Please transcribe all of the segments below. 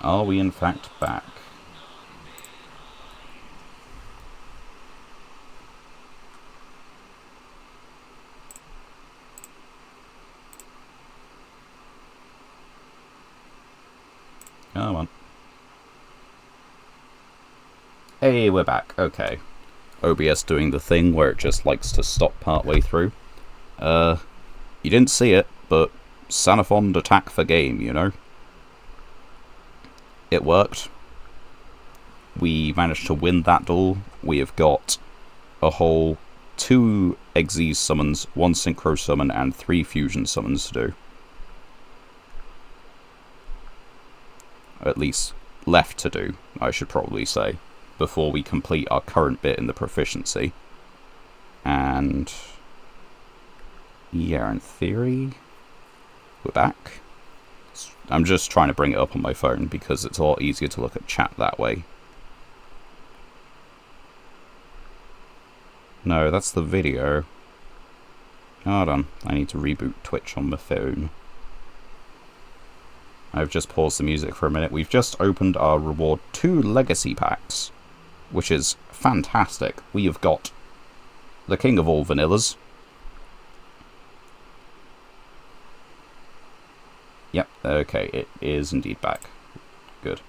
Are we in fact back? Come on. Hey, we're back. Okay. OBS doing the thing where it just likes to stop partway through. You didn't see it, but Sanafond attack for game, you know? It worked. We managed to win that duel. We have got a whole 2 Xyz summons, 1 Synchro summon, and 3 Fusion summons to do. At least left to do, I should probably say, before we complete our current bit in the proficiency. And yeah, in theory, we're back. I'm just trying to bring it up on my phone because it's a lot easier to look at chat that way. No, that's the video. Hold on, I need to reboot Twitch on my phone. I've just paused the music for a minute. We've just opened our reward 2 legacy packs, which is fantastic. We have got the king of all vanillas. Yep, okay, it is indeed back. Good.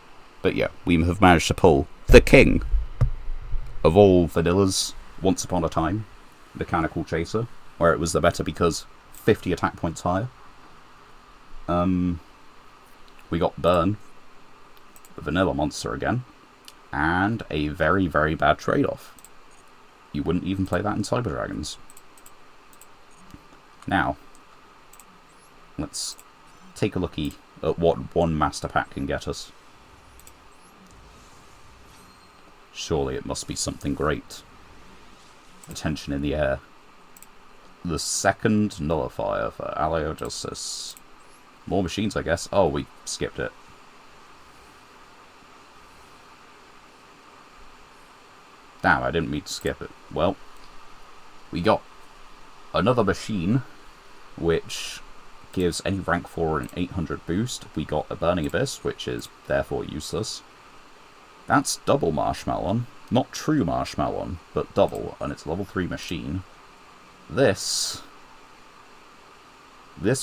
But yeah, we have managed to pull the king of all vanillas once upon a time, Mechanical Chaser, where it was the better because 50 attack points higher. We got Burn, the vanilla monster again, and a very, very bad trade-off. You wouldn't even play that in Cyber Dragons. Now, let's take a looky at what one master pack can get us. Surely it must be something great. Attention in the air. The second nullifier for Alio Justice. More machines, I guess. Oh, we skipped it. Damn, I didn't mean to skip it. Well, we got another machine, which gives any rank 4 an 800 boost. We got a Burning Abyss, which is therefore useless. That's double Marshmallon. Not true Marshmallon, but double, and it's a level 3 machine. This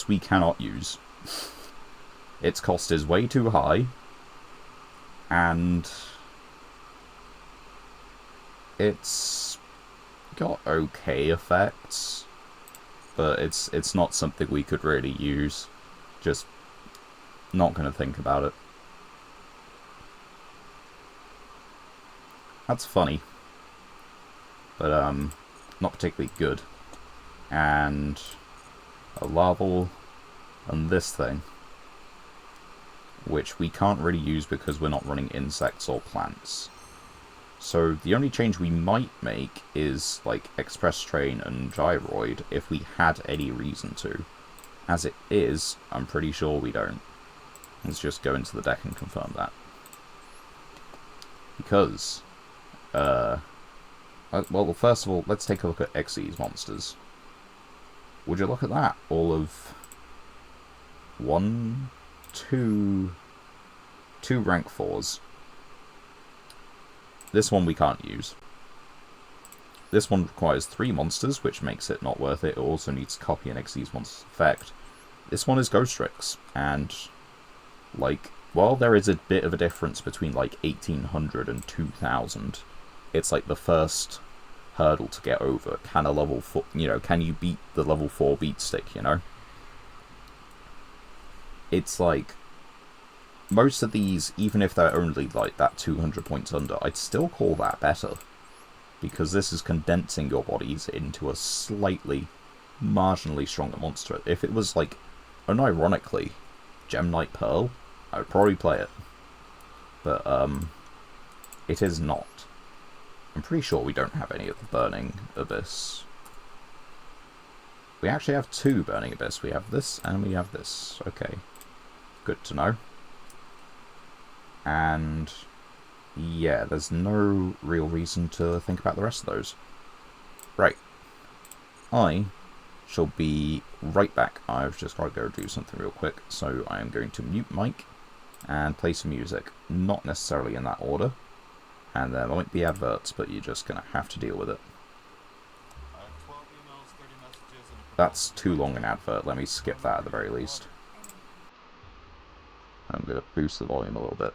we cannot use. Its cost is way too high, and it's got okay effects, but it's not something we could really use. Just not gonna think about it. That's funny, but not particularly good. And a larval, and this thing, which we can't really use because we're not running insects or plants. So the only change we might make is like Express Train and Gyroid if we had any reason to. As it is, I'm pretty sure we don't. Let's just go into the deck and confirm that. Because, well, first of all, let's take a look at Xyz monsters. Would you look at that? All of 2 rank 4s. This one we can't use. This one requires 3 monsters, which makes it not worth it. It also needs to copy an Xyz monster's effect. This one is Ghostrix, and, like, while there is a bit of a difference between, like, 1800 and 2000, it's, like, the first hurdle to get over. Can a level 4, you know, can you beat the level 4 beat stick, you know? It's, like, most of these, even if they're only, like, that 200 points under, I'd still call that better. Because this is condensing your bodies into a slightly, marginally stronger monster. If it was, like, unironically, Gem Knight Pearl, I would probably play it. But, it is not. I'm pretty sure we don't have any of the Burning Abyss. We actually have 2 Burning Abyss. We have this, and we have this. Okay. Good to know. And yeah, there's no real reason to think about the rest of those. Right. I shall be right back. I've just got to go do something real quick, so I am going to mute mic and play some music. Not necessarily in that order. And there might be adverts, but you're just going to have to deal with it. That's too long an advert. Let me skip that at the very least. I'm going to boost the volume a little bit.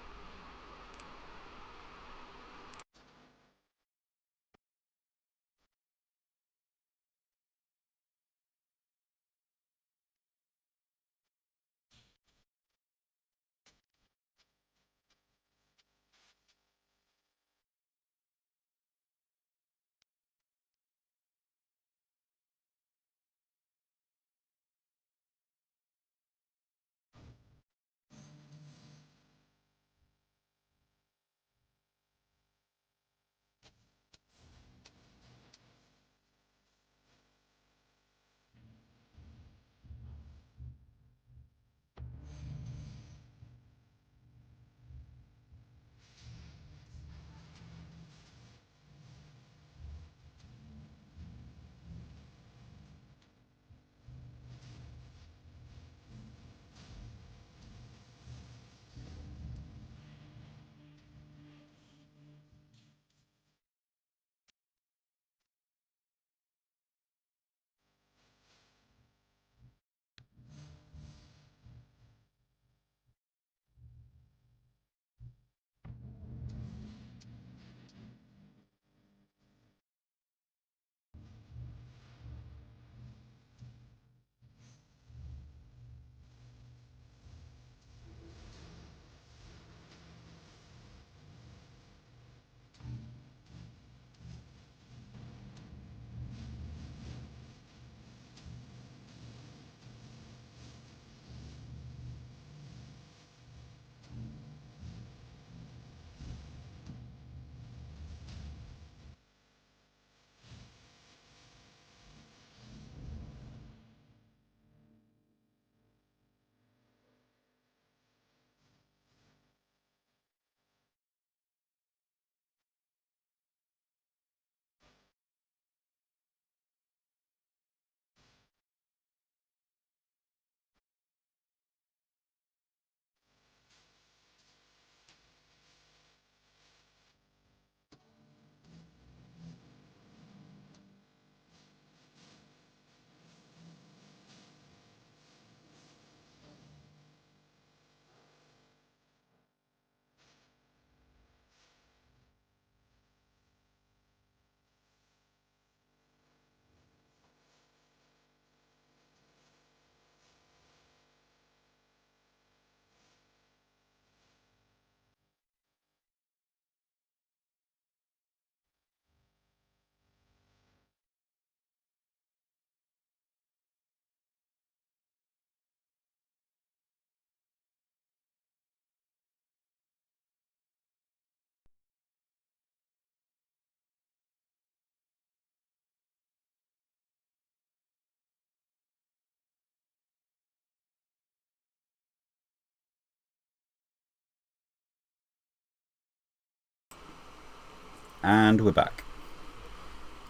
And we're back.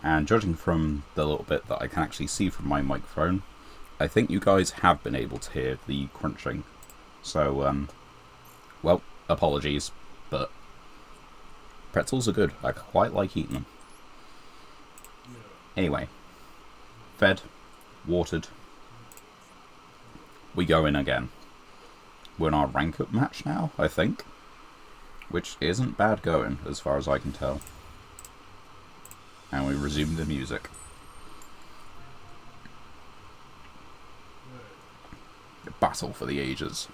And judging from the little bit that I can actually see from my microphone, I think you guys have been able to hear the crunching. So, well, apologies, but pretzels are good. I quite like eating them. Anyway, fed, watered, we go in again. We're in our rank up match now, I think, which isn't bad going as far as I can tell. And we resume the music. A battle for the ages.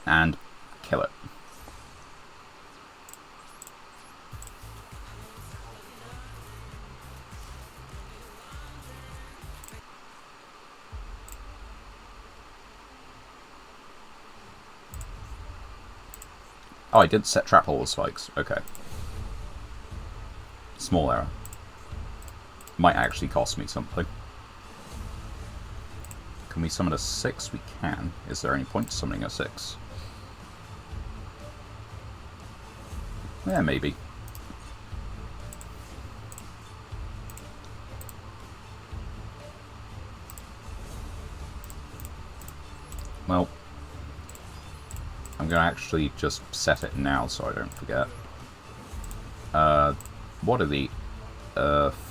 And kill it. Oh, I didn't set trap hole spikes. Okay. Small error. Might actually cost me something. Can we summon a 6? We can. Is there any point to summoning a 6? Yeah, maybe. Well, I'm going to actually just set it now so I don't forget. What are the...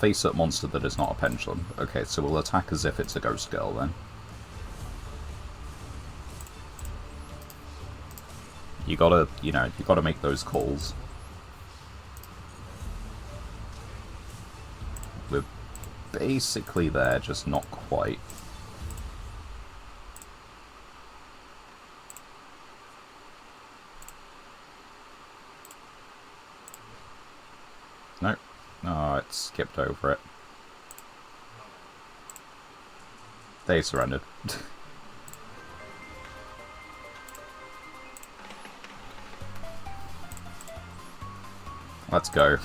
face-up monster that is not a pendulum. Okay, so we'll attack as if it's a ghost girl then. You gotta, you gotta make those calls. We're basically there, just not quite. Nope. Oh, it skipped over it. They surrendered. Let's go.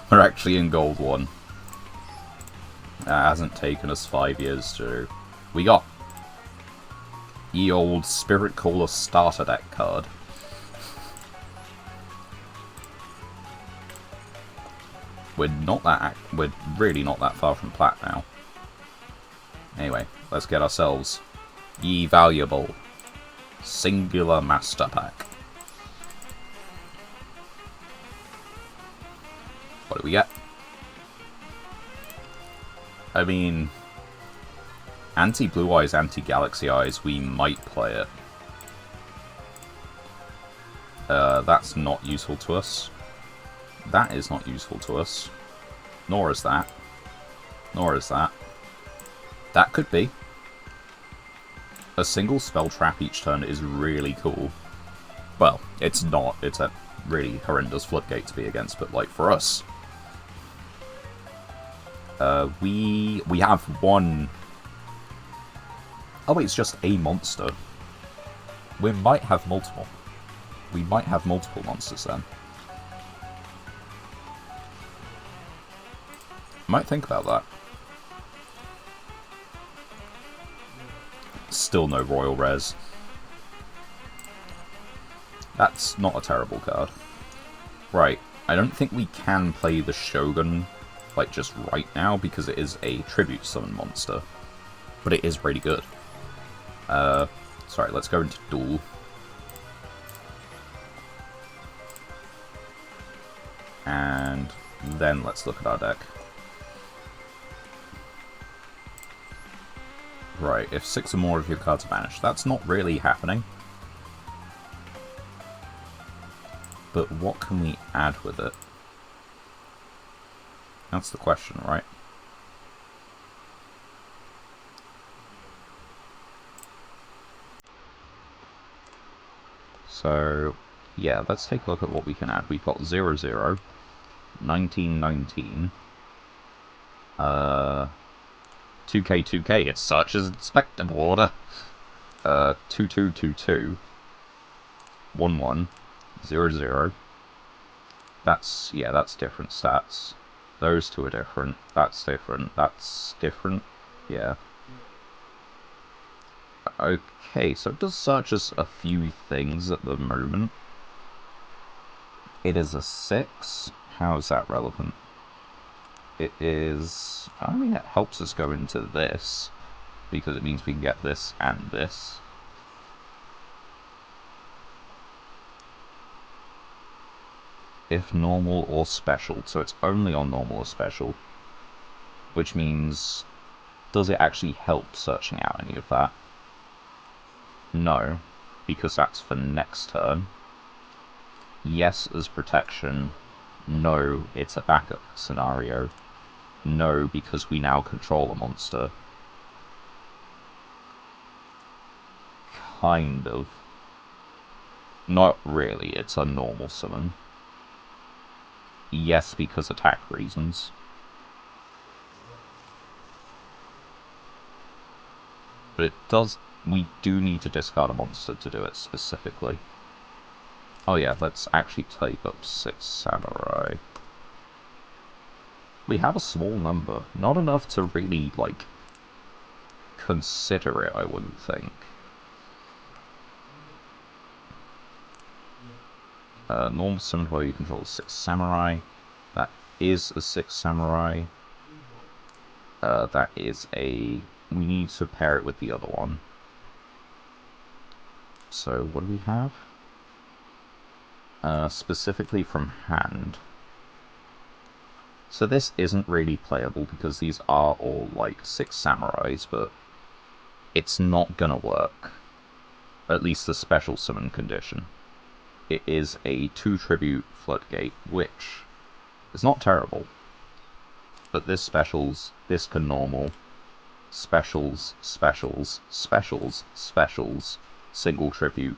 We're actually in Gold 1. That hasn't taken us 5 years to... We got... Ye old Spirit Caller starter deck card. We're really not that far from plat now. Anyway, let's get ourselves Ye Valuable Singular Master Pack. What do we get? I mean, anti-Blue Eyes, anti-Galaxy Eyes, we might play it. That's not useful to us. That is not useful to us. Nor is that. Nor is that. That could be. A single spell trap each turn is really cool. Well, it's not. It's a really horrendous floodgate to be against, but like for us... we have one... Oh wait, it's just a monster. We might have multiple. We might have multiple monsters then. Might think about that. Still no Royal Res. That's not a terrible card. Right, I don't think we can play the Shogun, like, just right now, because it is a tribute summon monster. But it is really good. Sorry, let's go into Duel. And then let's look at our deck. Right, if 6 or more of your cards are banished, that's not really happening. But what can we add with it? That's the question, right? So, yeah, let's take a look at what we can add. We've got 0-0, 19-19, 2K, it's such as expected order. 2-2-2-2, 1-1, 0-0. That's, yeah, that's different stats. Those two are different. That's different. That's different. Yeah. Okay, so it does search us a few things at the moment. It is a 6. How is that relevant? It is... I mean, it helps us go into this, because it means we can get this and this. If normal or special, so it's only on normal or special. Which means, does it actually help searching out any of that? No, because that's for next turn. Yes as protection. No, it's a backup scenario. No, because we now control a monster. Kind of. Not really, it's a normal summon. Yes, because attack reasons. But it does... we do need to discard a monster to do it specifically. Oh yeah, let's actually take up 6 Samurai. We have a small number. Not enough to really, like, consider it, I wouldn't think. Normal summon where you control 6 Samurai. That is a 6 Samurai. That is a... we need to pair it with the other one. So, what do we have? Specifically from hand. So this isn't really playable because these are all, like, 6 Samurais, but it's not gonna work. At least the special summon condition. It is a 2 tribute floodgate, which is not terrible. But this specials, this can normal, specials, specials, specials, specials, single tribute,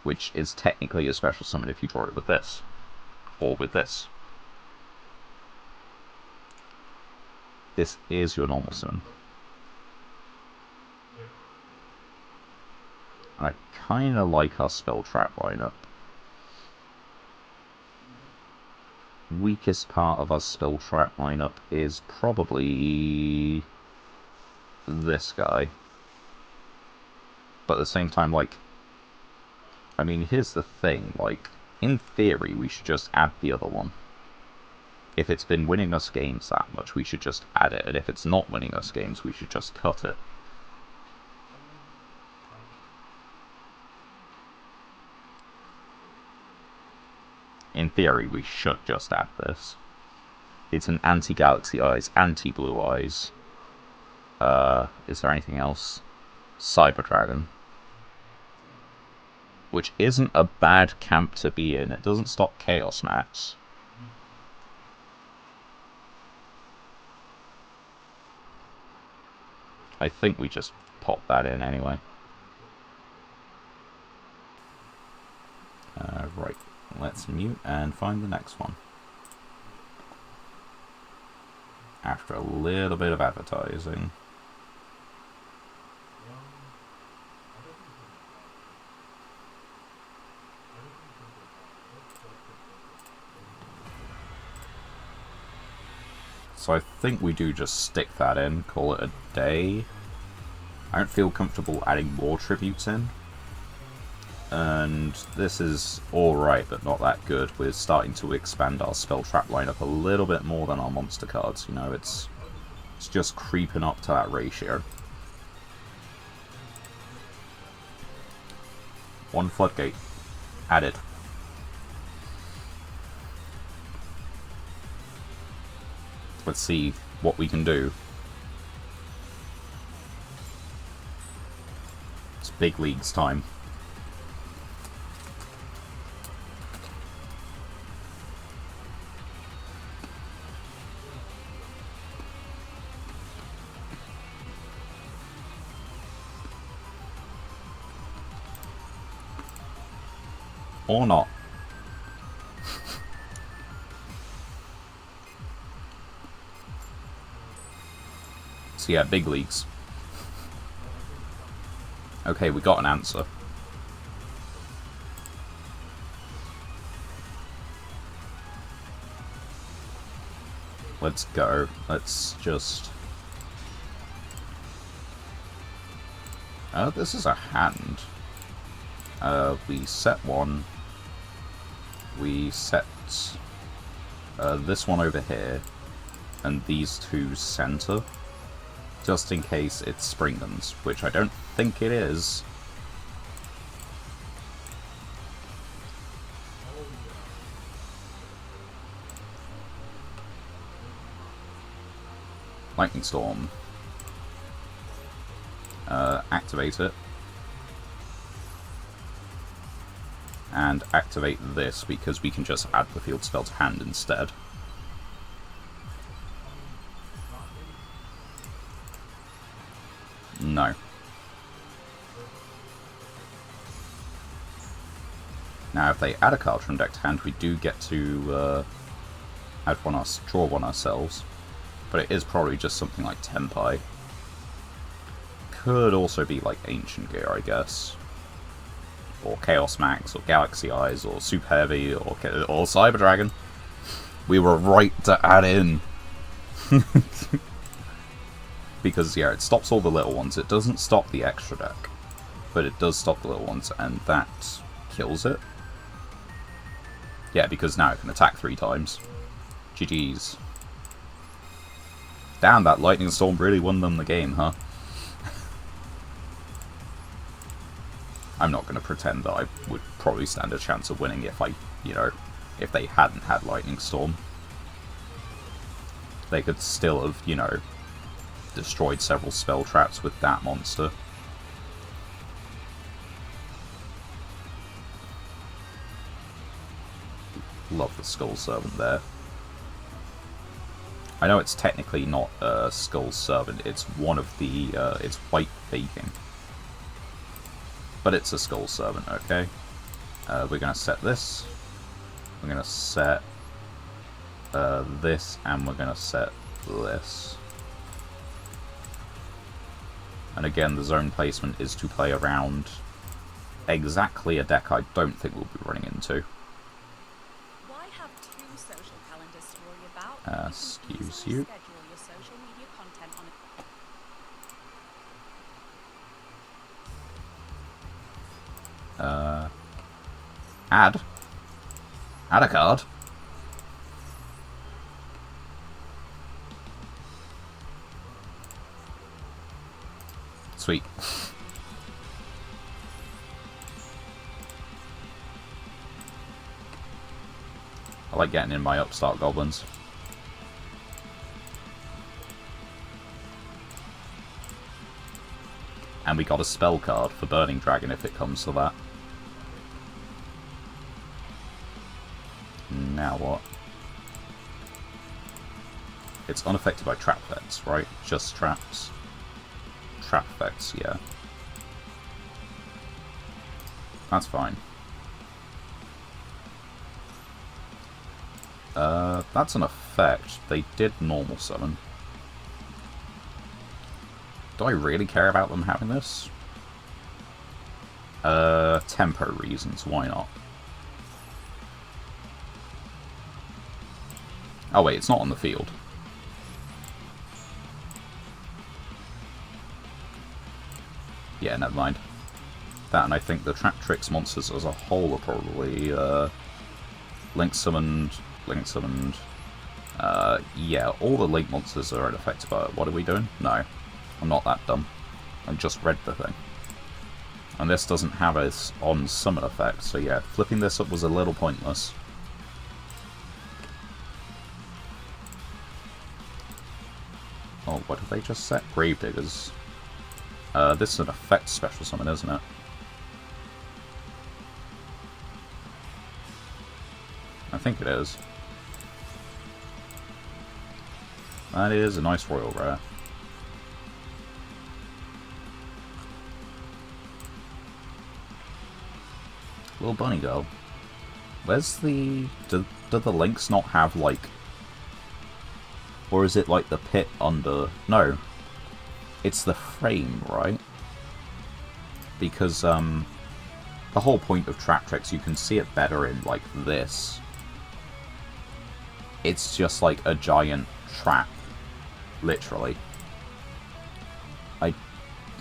which is technically a special summon if you draw it with this, or with this. This is your normal summon. And I kinda like our spell trap lineup. Weakest part of our spell trap lineup is probably this guy. But at the same time, like, I mean, here's the thing, like, in theory, we should just add the other one. If it's been winning us games that much, we should just add it, and if it's not winning us games, we should just cut it. In theory, we should just add this. It's an anti-Galaxy Eyes, anti-Blue Eyes. Is there anything else? Cyber Dragon. Which isn't a bad camp to be in. It doesn't stop Chaos Max. I think we just pop that in anyway. Right, let's mute and find the next one. After a little bit of advertising. So I think we do just stick that in, call it a day. I don't feel comfortable adding more tributes in. And this is alright, but not that good. We're starting to expand our spell trap lineup a little bit more than our monster cards. You know, it's just creeping up to that ratio. 1 floodgate added. Let's see what we can do. It's big leagues time. Or not. So yeah, big leagues. Okay, we got an answer. Let's go. Let's just... this is a hand. We set one. We set this one over here, and these two center, just in case it's Springman's, which I don't think it is. Lightning Storm. Activate it. And activate this, because we can just add the field spell to hand instead. No. Now, if they add a card from deck to hand, we do get to draw one ourselves. But it is probably just something like Tempai. Could also be like Ancient Gear, I guess. Or Chaos Max, or Galaxy Eyes, or Super Heavy, or Cyber Dragon. We were right to add in. Because, yeah, it stops all the little ones. It doesn't stop the extra deck. But it does stop the little ones, and that kills it. Yeah, because now it can attack 3 times. GG's. Damn, that Lightning Storm really won them the game, huh? I'm not going to pretend that I would probably stand a chance of winning if if they hadn't had Lightning Storm. They could still have, destroyed several spell traps with that monster. Love the Skull Servant there. I know it's technically not a Skull Servant, it's one of the, it's White Baking. But it's a Skull Servant, okay? We're going to set this. We're going to set this, and we're going to set this. And again, the zone placement is to play around exactly a deck I don't think we'll be running into. Why have 2 social calendars to worry about? Excuse You you. can easily schedule your social media content on Add a card. Sweet. I like getting in my upstart goblins. And we got a spell card for Burning Dragon if it comes to that. Now what? It's unaffected by trap effects, right? Just traps. Trap effects, yeah. That's fine. That's an effect. They did normal summon. Do I really care about them having this? Tempo reasons, why not? Oh wait, it's not on the field. Yeah, never mind. That, and I think the Trap Tricks monsters as a whole are probably, Link Summoned. Yeah, all the Link monsters are unaffected by it. What are we doing? No, I'm not that dumb. I just read the thing. And this doesn't have a on-summon effect, so yeah, flipping this up was a little pointless. Oh, what did they just set? Gravediggers. This is an effect special summon, isn't it? I think it is. That is a nice royal rare. Little bunny girl. Where's the... Do the links not have, like... Or is it, like, the pit under... No. It's the frame, right? Because, the whole point of Trap Tricks, you can see it better in, like, this. It's just, like, a giant trap. Literally.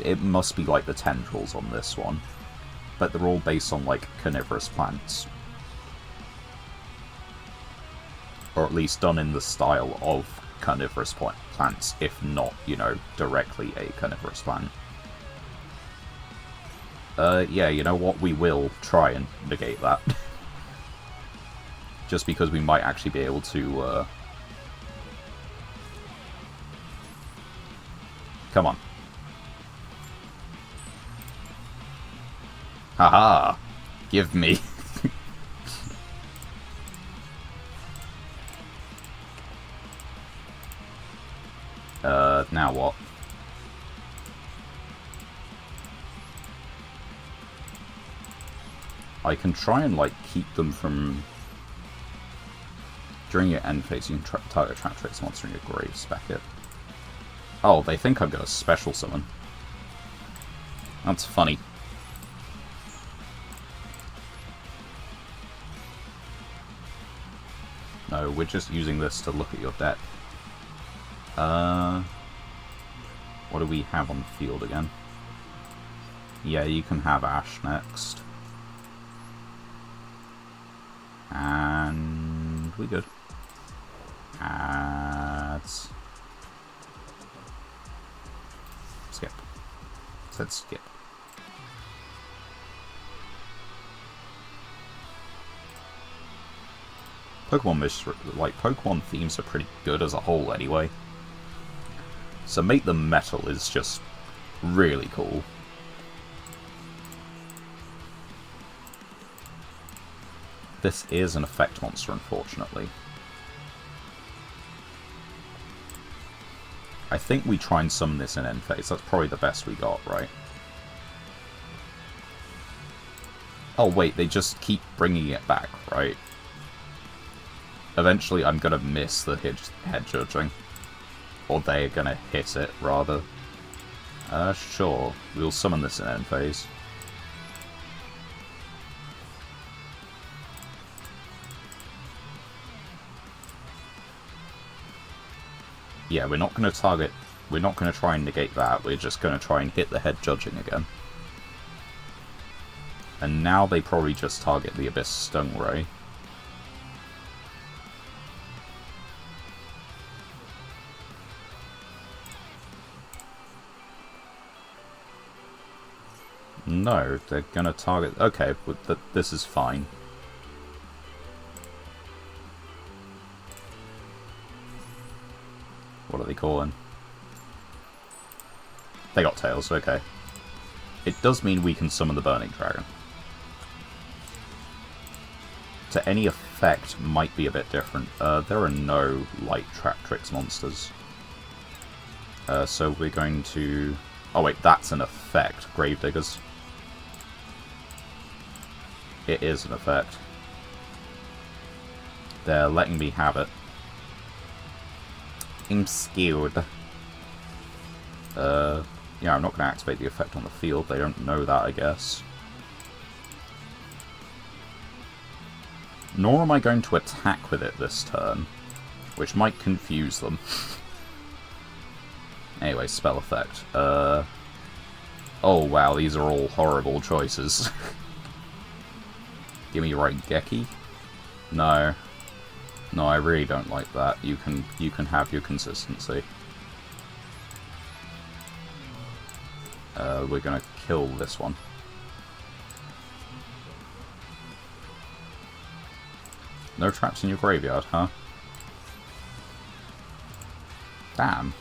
It must be, like, the tendrils on this one. But they're all based on, like, carnivorous plants. Or at least done in the style of carnivorous plants, if not, directly a carnivorous plant. Yeah, you know what? We will try and negate that. Just because we might actually be able to, Come on. Haha! Give me. Now what? I can try and, like, keep them from... During your end phase, you can target Trap Tricks monster in your grave, spec it. Oh, they think I'm gonna special summon. That's funny. No, we're just using this to look at your deck. What do we have on the field again? Yeah, you can have Ash next. And we good. Ads. Skip. Said skip. Pokemon themes are pretty good as a whole anyway. So make them metal is just really cool. This is an effect monster, unfortunately. I think we try and summon this in end phase. That's probably the best we got, right? Oh wait, they just keep bringing it back, right? Eventually I'm gonna miss the head judging. Or they're gonna hit it, rather. Sure. We'll summon this in end phase. Yeah, we're not gonna target... We're not gonna try and negate that. We're just gonna try and hit the head judging again. And now they probably just target the Abyss Stingray. No, they're gonna target... Okay, but this is fine. What are they calling? They got tails, okay. It does mean we can summon the Burning Dragon. To any effect might be a bit different. There are no light Trap Tricks monsters. So we're going to... Oh wait, that's an effect. Gravediggers. It is an effect. They're letting me have it. I'm scared. Yeah, I'm not going to activate the effect on the field. They don't know that, I guess. Nor am I going to attack with it this turn, which might confuse them. Anyway, spell effect. Oh wow, these are all horrible choices. Give me Raigeki? No. No, I really don't like that. You can have your consistency. We're gonna kill this one. No traps in your graveyard, huh? Damn.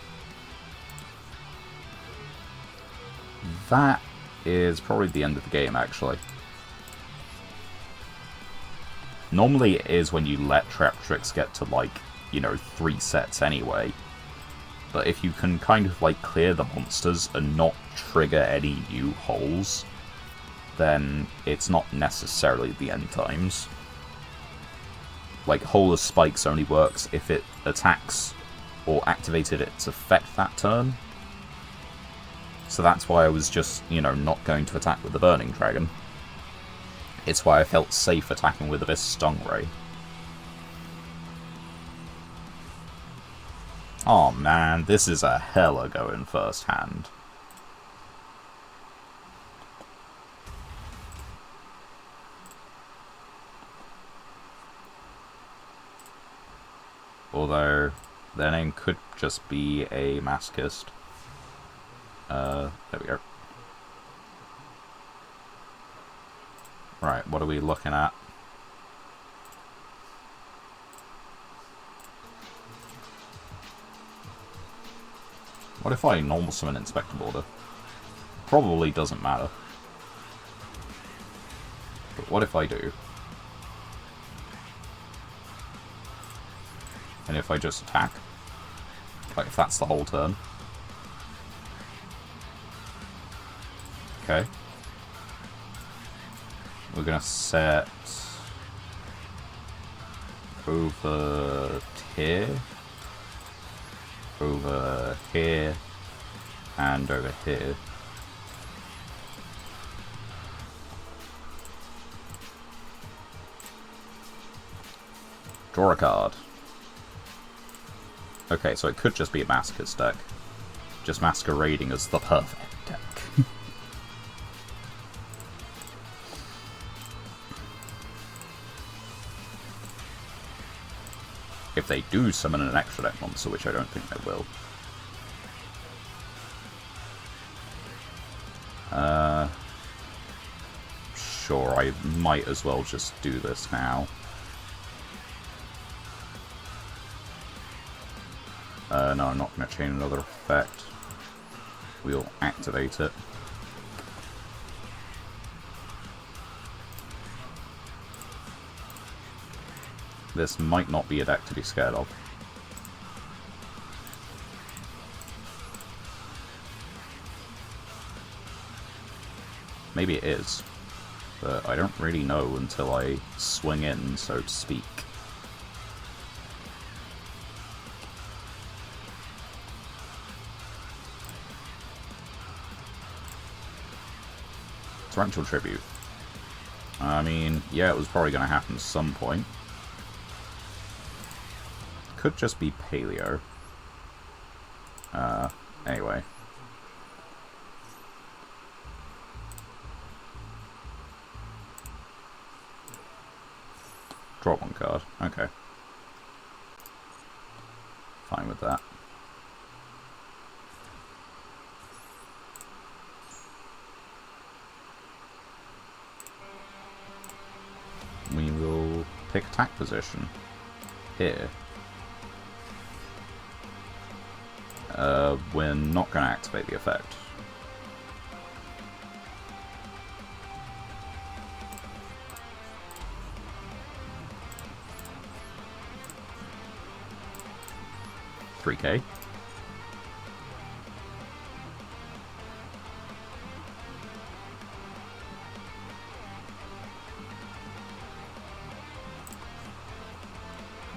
That is probably the end of the game, actually. Normally it is when you let Trap Tricks get to, like, you know, 3 sets anyway. But if you can kind of, like, clear the monsters and not trigger any new holes, then it's not necessarily the end times. Like, Holeless Spikes only works if it attacks or activated its effect that turn. So that's why I was just, you know, not going to attack with the Burning Dragon. It's why I felt safe attacking with Abyss Stingray. Oh man, this is a hella going first hand. Although, their name could just be a masochist. There we go. Right, what are we looking at? What if I normal summon Inspector Border? Probably doesn't matter. But what if I do? And if I just attack? Like, if that's the whole turn. Okay. We're gonna set over here, over here, and over here. Draw a card. Okay, so it could just be a Masochist deck. Just masquerading as the perfect deck. If they do summon an extra deck monster, which I don't think they will. Sure, I might as well just do this now. No, I'm not going to chain another effect. We'll activate it. This might not be a deck to be scared of. Maybe it is, but I don't really know until I swing in, so to speak. Torrential Tribute. I mean, yeah, it was probably going to happen at some point. Could just be Paleo. Anyway. Draw one card. Okay. Fine with that. We will pick attack position. Here. We're not going to activate the effect. $3K.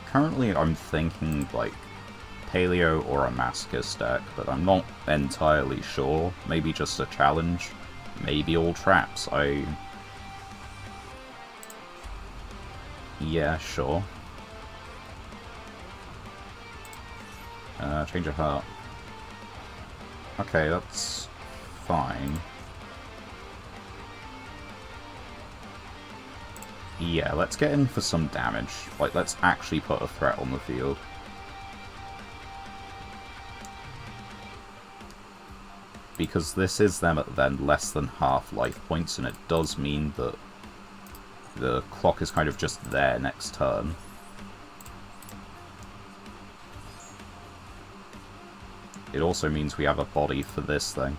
Currently I'm thinking like Paleo or a Masochist deck, but I'm not entirely sure. Maybe just a challenge. Maybe all traps. Yeah, sure. Change of heart. Okay, that's fine. Yeah, let's get in for some damage. Like, let's actually put a threat on the field. Because this is them at then less than half life points, and it does mean that the clock is kind of just there next turn. It also means we have a body for this thing.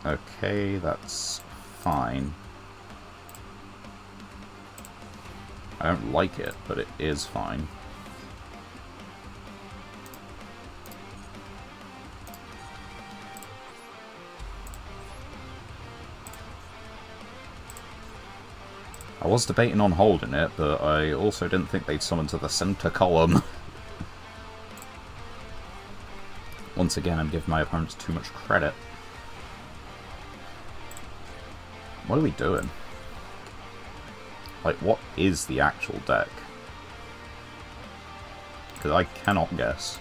Okay, that's fine. I don't like it, but it is fine. I was debating on holding it, but I also didn't think they'd summon to the center column. Once again, I'm giving my opponents too much credit. What are we doing? Like, what is the actual deck? Because I cannot guess.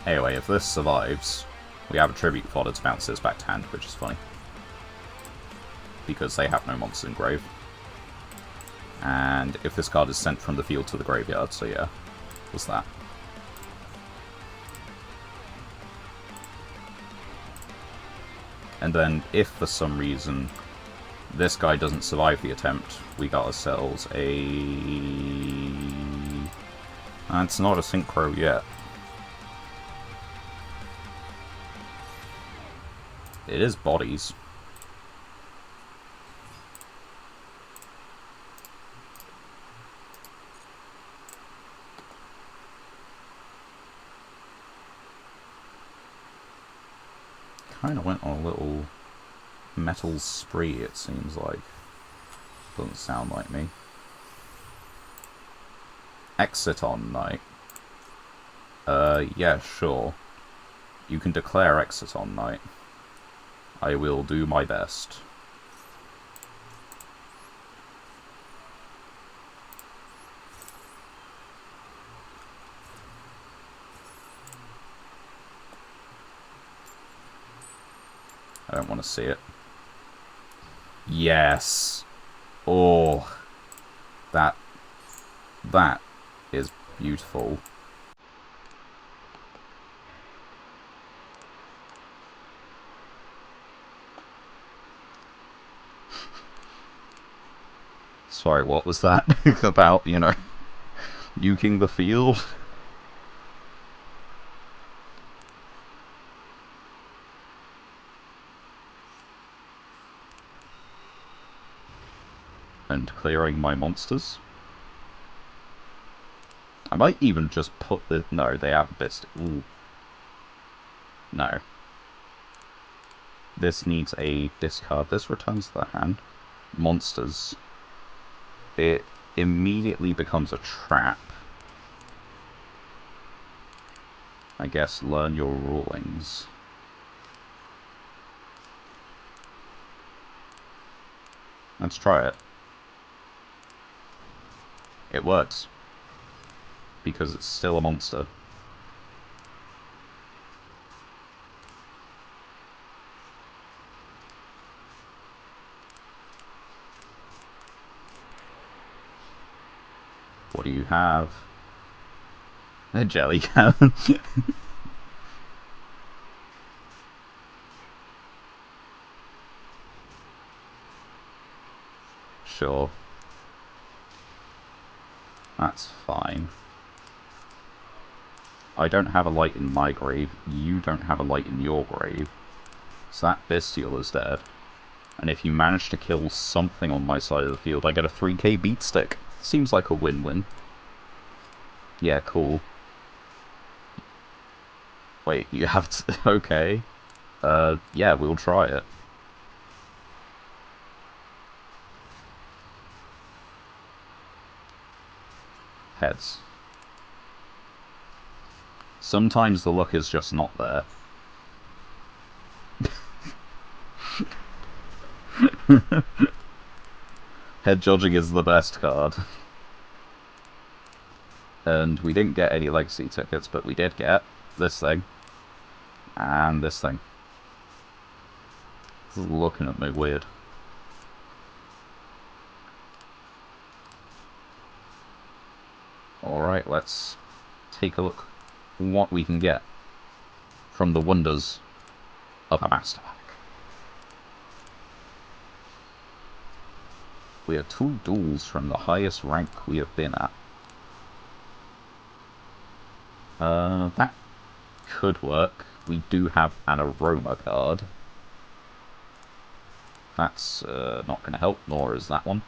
Anyway, if this survives, we have a tribute fodder to bounce this back to hand, which is funny. Because they have no monsters in grave. And if this card is sent from the field to the graveyard, so yeah, what's that? And then, if for some reason this guy doesn't survive the attempt, we got ourselves a... It's not a synchro yet. It is bodies. kind of went on a little metal spree, it seems like. Doesn't sound like me. Exit on night. Yeah, sure. You can declare exit on night. I will do my best. I don't want to see it. Yes. Oh. That is beautiful. Sorry, what was that? About, you know, nuking the field? And clearing my monsters? I might even just put the... No, they haven't missed it. Ooh. No. This needs a discard. This returns to the hand. Monsters. It immediately becomes a trap. I guess learn your rulings. Let's try it. It works. Because it's still a monster. What do you have? A jelly cannon. Sure. That's fine. I don't have a light in my grave. You don't have a light in your grave. So that bestial is dead. And if you manage to kill something on my side of the field, I get a 3k beat stick. Seems like a win-win. Yeah, cool. Wait, you have to... Okay. Yeah, we'll try it. Heads. Sometimes the luck is just not there. Head judging is the best card. And we didn't get any legacy tickets, but we did get this thing. And this thing. This is looking at me weird. Alright, let's take a look what we can get from the wonders of a master pack. We are 2 duels from the highest rank we have been at. That could work. We do have an aroma card. That's not going to help, nor is that one.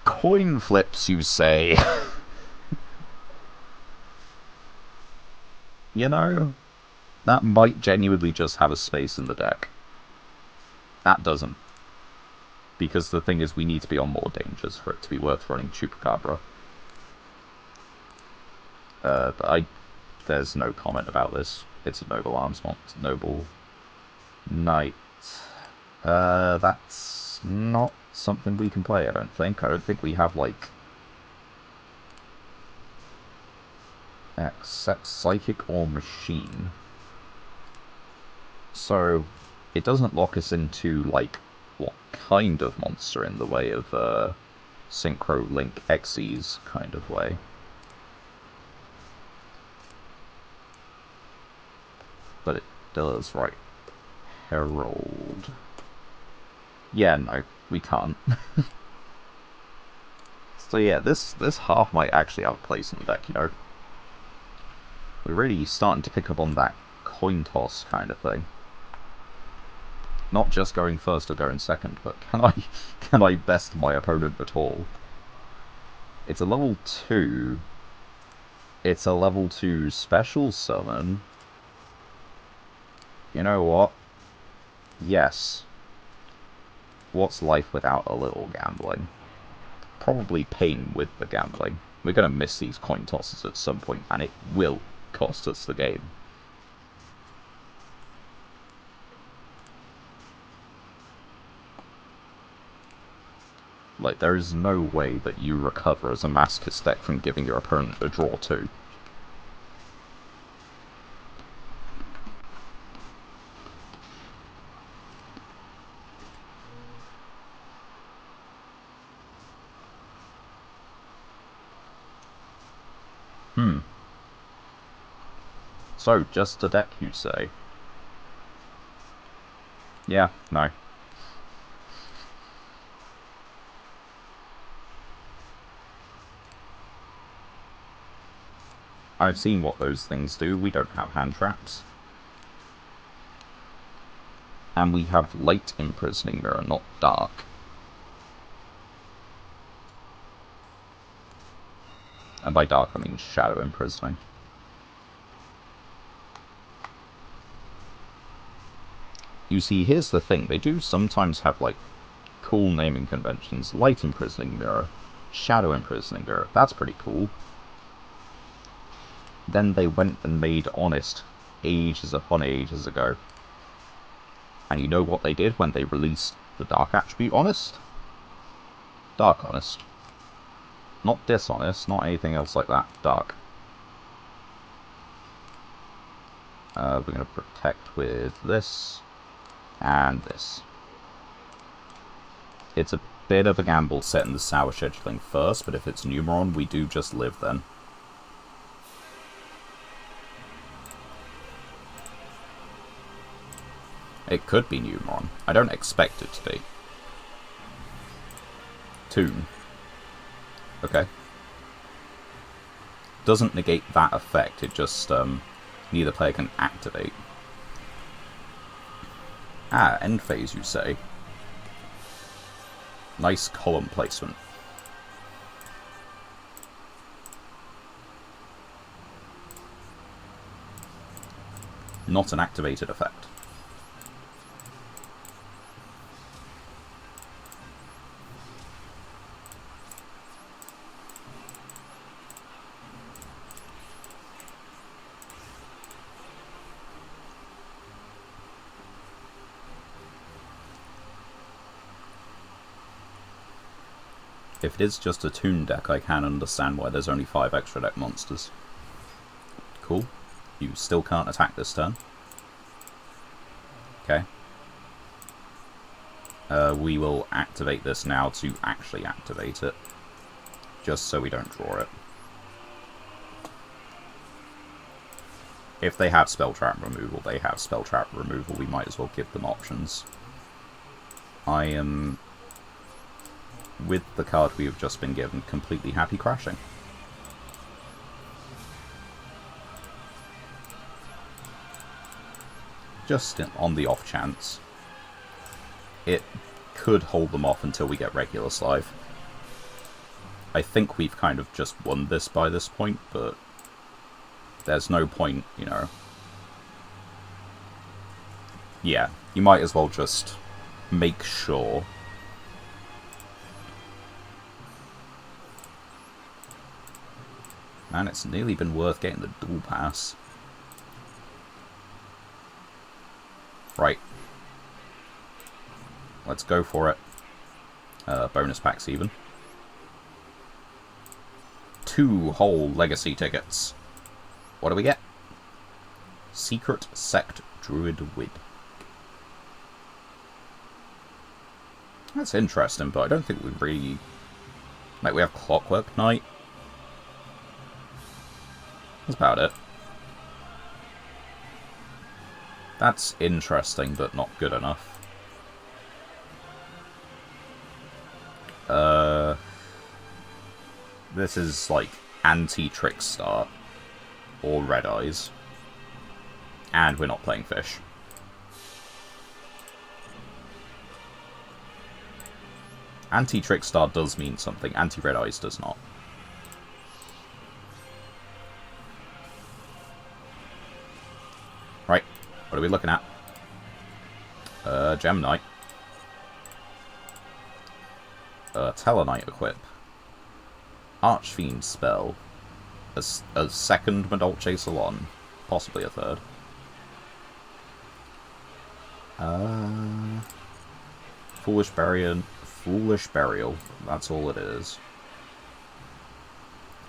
Coin flips, you say? You know, that might genuinely just have a space in the deck. That doesn't. Because the thing is, we need to be on more dangers for it to be worth running Chupacabra. But there's no comment about this. It's a Noble Arms monster. Noble Knight. That's not something we can play, I don't think. I don't think we have, like... Except Psychic or Machine. So, it doesn't lock us into, like, what kind of monster in the way of, Synchro Link Xyz kind of way. But it does, right. Herald. Yeah, no, we can't. So yeah, this half might actually have a place in the deck, you know. We're really starting to pick up on that coin toss kind of thing. Not just going first or going second, but can I best my opponent at all? It's a level 2. It's a level 2 special summon. You know what? Yes. What's life without a little gambling? Probably pain with the gambling. We're going to miss these coin tosses at some point, and it will cost us the game. Like, there is no way that you recover as a Masochist deck from giving your opponent a draw too. So, just a deck, you say? Yeah, no. I've seen what those things do. We don't have hand traps. And we have light imprisoning mirror, not dark. And by dark I mean shadow imprisoning. You see, here's the thing. They do sometimes have, like, cool naming conventions. Light imprisoning mirror, shadow imprisoning mirror. That's pretty cool. Then they went and made Honest ages upon ages ago. And you know what they did when they released the Dark attribute Honest? Dark Honest. Not Dishonest, not anything else like that. Dark. We're going to protect with this and this. It's a bit of a gamble setting the sour scheduling first, but if it's Numeron, we do just live then. It could be Numeron. I don't expect it to be. Toon. Okay. Doesn't negate that effect, it just, neither player can activate. Ah, end phase, you say? Nice column placement. Not an activated effect. If it is just a Toon deck, I can understand why there's only 5 extra deck monsters. Cool. You still can't attack this turn. Okay. We will activate this now to actually activate it. Just so we don't draw it. If they have spell trap removal, they have spell trap removal. We might as well give them options. I am, with the card we have just been given, completely happy crashing. Just on the off chance. It could hold them off until we get regular Slive. I think we've kind of just won this by this point, but there's no point, you know. Yeah, you might as well just make sure. Man, it's nearly been worth getting the dual pass. Right. Let's go for it. Bonus packs even. 2 whole legacy tickets. What do we get? Secret Sect Druid Wid. That's interesting, but I don't think we really... Like, we have Clockwork Knight. That's about it. That's interesting, but not good enough. This is like anti-Trickstar or Red Eyes, and we're not playing Fish. Anti-Trickstar does mean something, anti-Red Eyes does not. Right, what are we looking at? Gem Knight. Tellarknight equip. Archfiend spell. A second Madolche Salon. Possibly a third. Foolish Burial. That's all it is.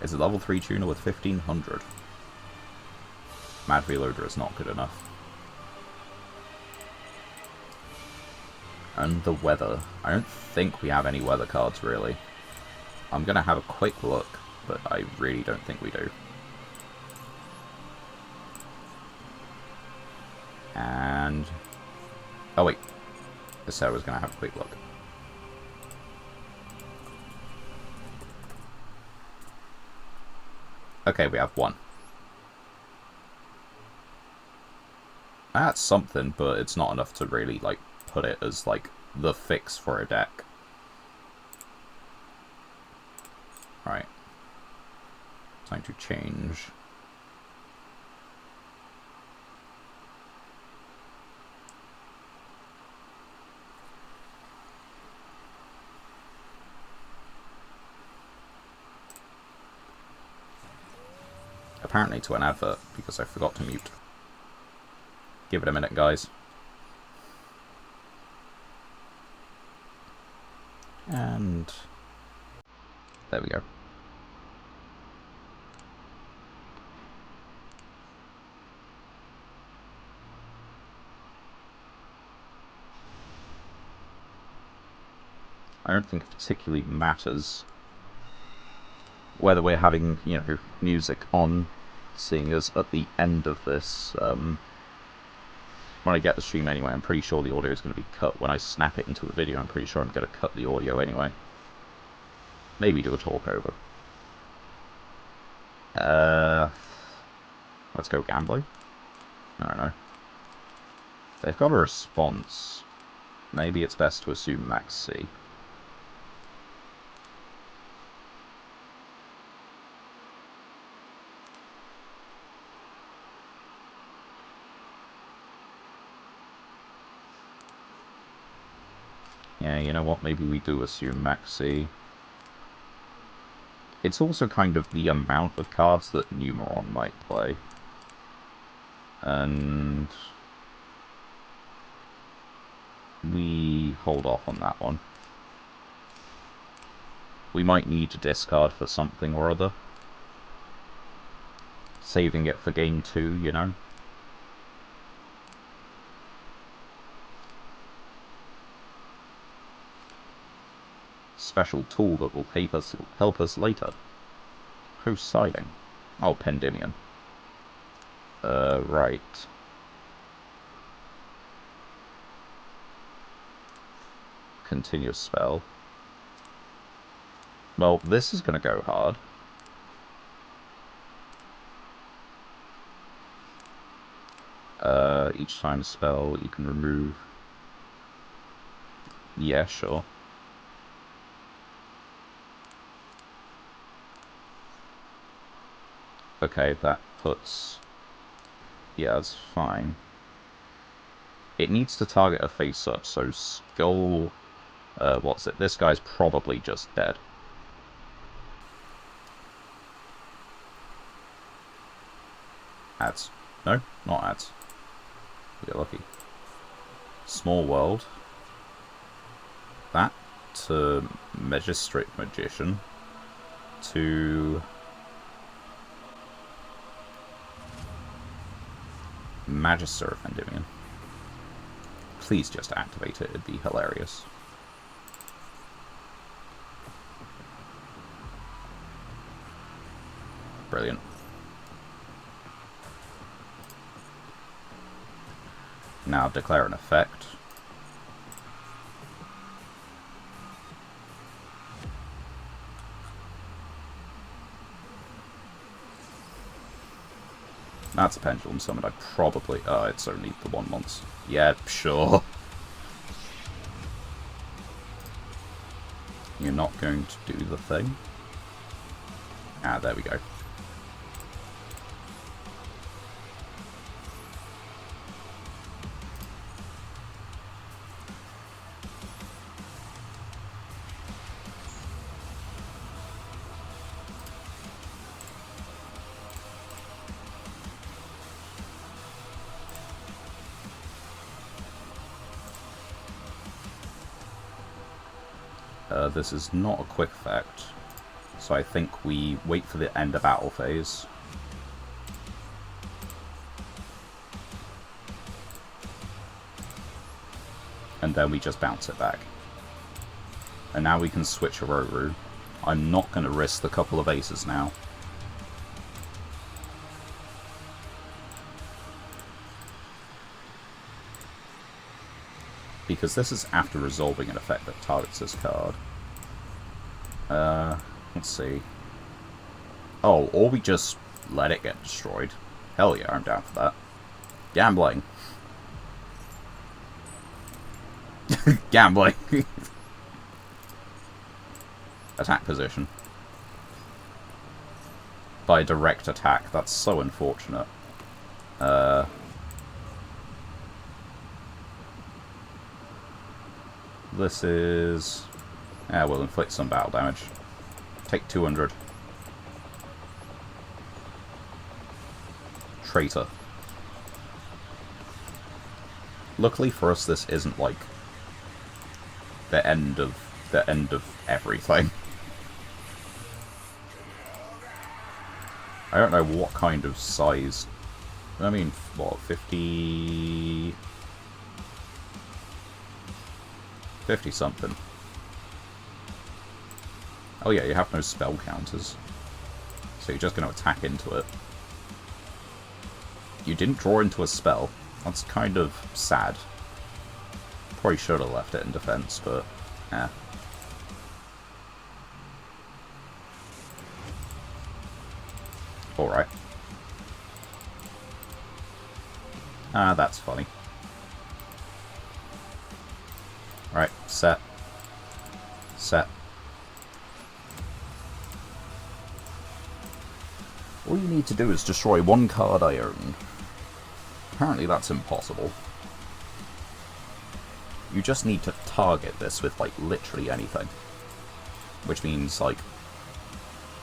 It's a level 3 tuner with 1500. Mad Reloader is not good enough. And the weather. I don't think we have any weather cards, really. I'm going to have a quick look, but I really don't think we do. And... oh wait. I said I was going to have a quick look. Okay, we have one. That's something, but it's not enough to really, like, put it as, like, the fix for a deck. Right. Time to change. Apparently to an advert, because I forgot to mute. Give it a minute, guys. And... there we go. I don't think it particularly matters whether we're having, you know, music on, seeing as at the end of this, when I get the stream anyway, I'm pretty sure the audio is going to be cut. When I snap it into the video, I'm pretty sure I'm going to cut the audio anyway. Maybe do a talk over. Let's go gambling? I don't know. They've got a response. Maybe it's best to assume max C. Yeah, you know what? Maybe we do assume max C. It's also kind of the amount of cards that Numeron might play. And... we hold off on that one. We might need to discard for something or other. Saving it for game 2, you know? Special tool that will help us later. Who's siding? Oh, Pendimian. Right. Continuous spell. Well, this is going to go hard. Each time a spell, you can remove... yeah, sure. Okay, that puts... yeah, that's fine. It needs to target a face-up, so Skull... what's it? This guy's probably just dead. Ads. No, not ads. You're lucky. Small World. That to Magistrate Magician. To... Magister of Endymion. Please just activate it, it'd be hilarious. Brilliant. Now declare an effect. That's a Pendulum Summon. I probably... oh, it's only the 1 month. Yeah, sure. You're not going to do the thing. Ah, there we go. This is not a quick effect, so I think we wait for the end of battle phase. And then we just bounce it back. And now we can switch Ororu. I'm not going to risk the couple of aces now. Because this is after resolving an effect that targets this card. Let's see. Oh, or we just let it get destroyed. Hell yeah, I'm down for that. Gambling. Gambling. Attack position. By direct attack. That's so unfortunate. This is... yeah, we'll inflict some battle damage. Take 200. Traitor. Luckily for us, this isn't like the end of everything. I don't know what kind of size. I mean, what, 50 something. Oh yeah, you have no spell counters, so you're just going to attack into it. You didn't draw into a spell. That's kind of sad. Probably should have left it in defense, but yeah. Alright. Ah, that's funny. Right, set. Set. All you need to do is destroy one card I own. Apparently that's impossible. You just need to target this with, like, literally anything. Which means, like,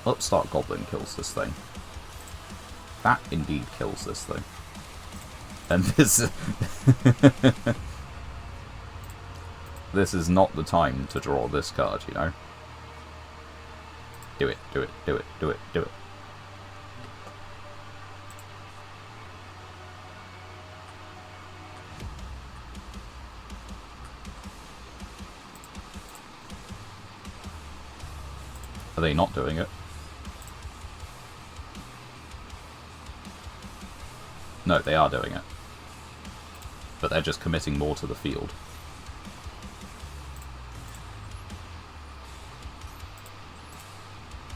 Upstart Goblin kills this thing. That indeed kills this thing. And this... this is not the time to draw this card, you know? Do it, do it, do it, do it, do it. Are they not doing it? No, they are doing it. But they're just committing more to the field.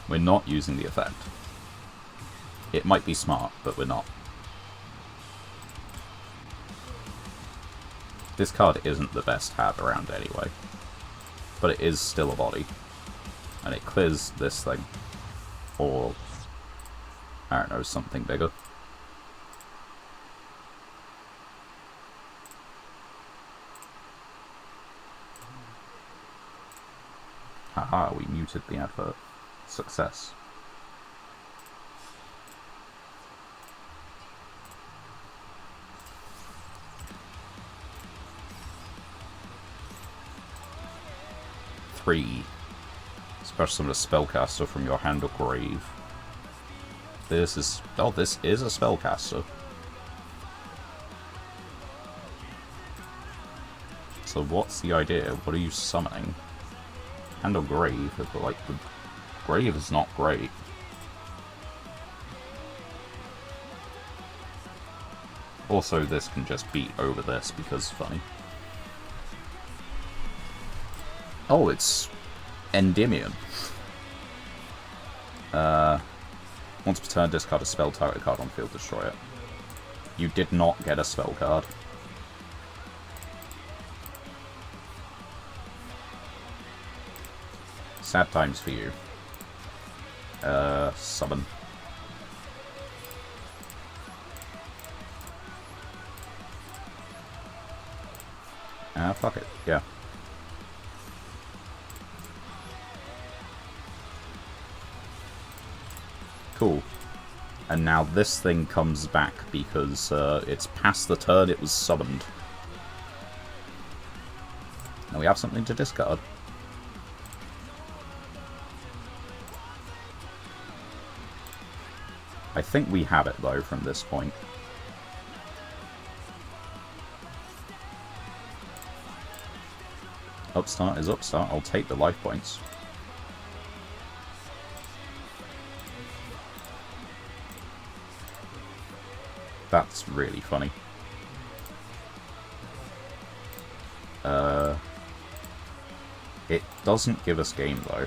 We're not using the effect. It might be smart, but we're not. This card isn't the best to have around anyway. But it is still a body. And it clears this thing. Or, I don't know, something bigger. Haha, we muted the advert. Success. Three. Special summon a spellcaster from your hand or grave. This is... oh, this is a spellcaster. So what's the idea? What are you summoning? Hand or grave? But like, the grave is not great. Also, this can just beat over this because funny. Oh, it's Endymion. Once per turn, discard a spell target card on field, destroy it. You did not get a spell card. Sad times for you. Summon. Fuck it, yeah. Cool. And now this thing comes back because it's past the turn it was summoned. Now we have something to discard. I think we have it, though, from this point. Upstart is upstart. I'll take the life points. That's really funny. It doesn't give us game, though.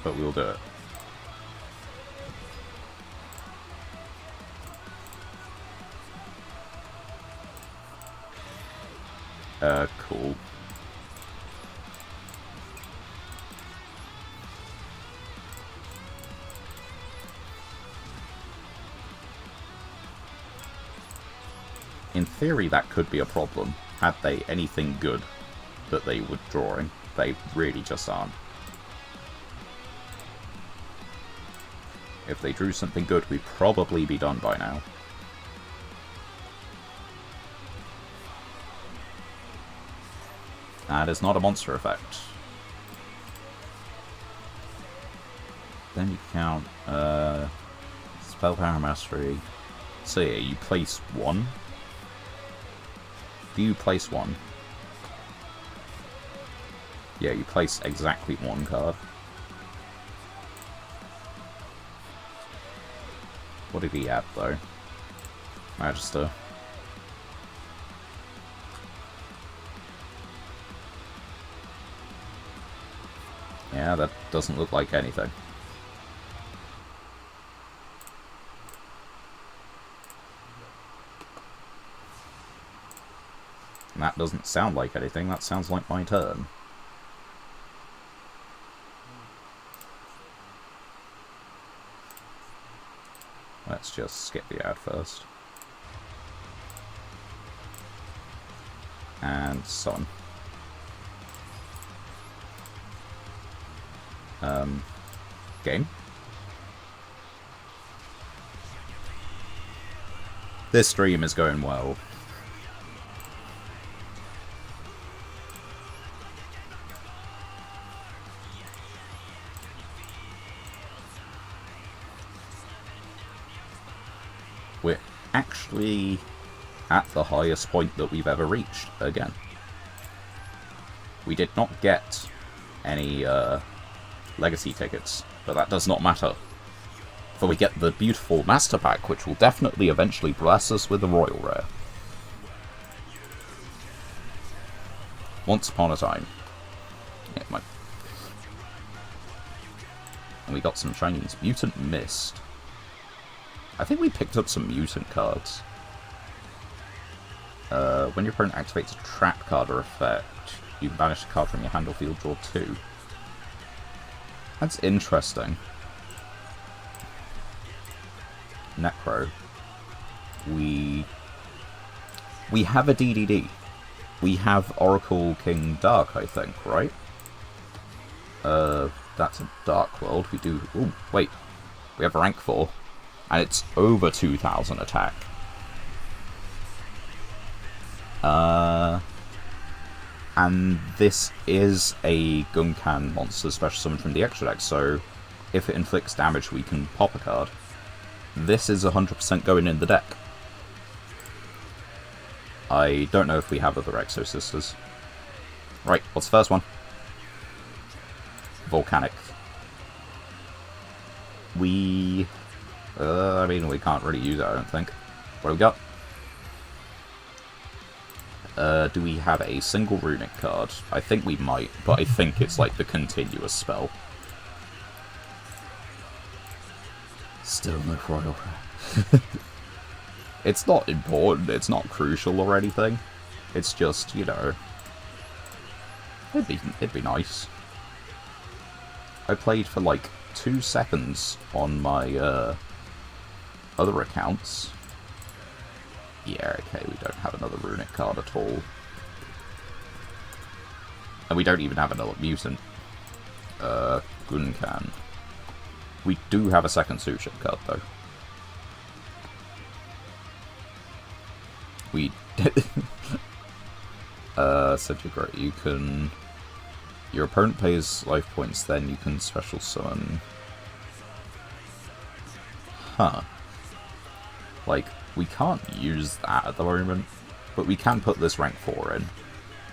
But we'll do it. Cool. In theory, that could be a problem. Had they anything good that they were drawing, they really just aren't. If they drew something good, we'd probably be done by now. That is not a monster effect. Then you count, spell power mastery. So yeah, you place one. Do you place one? Yeah, you place exactly one card. What did he add, though? Magister. Yeah, that doesn't look like anything. And that doesn't sound like anything, that sounds like my turn. Let's just skip the ad first. And Sun. Game. This stream is going well. We're actually at the highest point that we've ever reached again. We did not get any legacy tickets, but that does not matter. For we get the beautiful Master Pack, which will definitely eventually bless us with the Royal Rare. Once upon a time. Yeah, and we got some Chinese. Mutant Mist. I think we picked up some mutant cards. When your opponent activates a trap card or effect, you can banish a card from your hand or field, draw 2. That's interesting. Necro. We have a DDD. We have Oracle King Dark, I think, right? That's a Dark World. We do... Ooh, wait. We have rank 4. And it's over 2000 attack. And this is a Gunkan monster special summon from the extra deck, so if it inflicts damage, we can pop a card. This is 100% going in the deck. I don't know if we have other Exo Sisters. Right, what's the first one? Volcanic. I mean, we can't really use it, I don't think. What do we got? Do we have a single runic card? I think we might, but I think it's like the continuous spell. Still no Royal Rare. It's not important, it's not crucial or anything. It's just, you know... It'd be nice. I played for like 2 seconds on my other accounts. Yeah, okay, we don't have another runic card at all. And we don't even have another mutant. Gunkan. We do have a second Suship card, though. We did. Centigrade, you can Your opponent pays life points, then you can special summon... Huh. Like, we can't use that at the moment, but we can put this rank 4 in.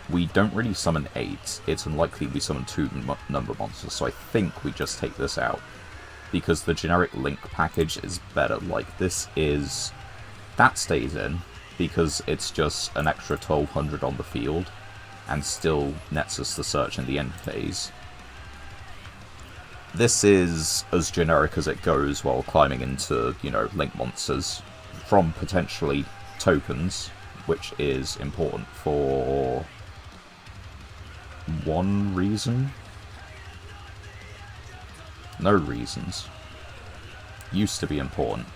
We don't really summon 8. It's unlikely we summon 2 number monsters, so I think we just take this out. Because the generic Link package is better. Like, this is... That stays in, because it's just an extra 1200 on the field, and still nets us the search in the end phase. This is as generic as it goes while climbing into, you know, Link monsters from potentially tokens, which is important for one reason. No reasons. Used to be important.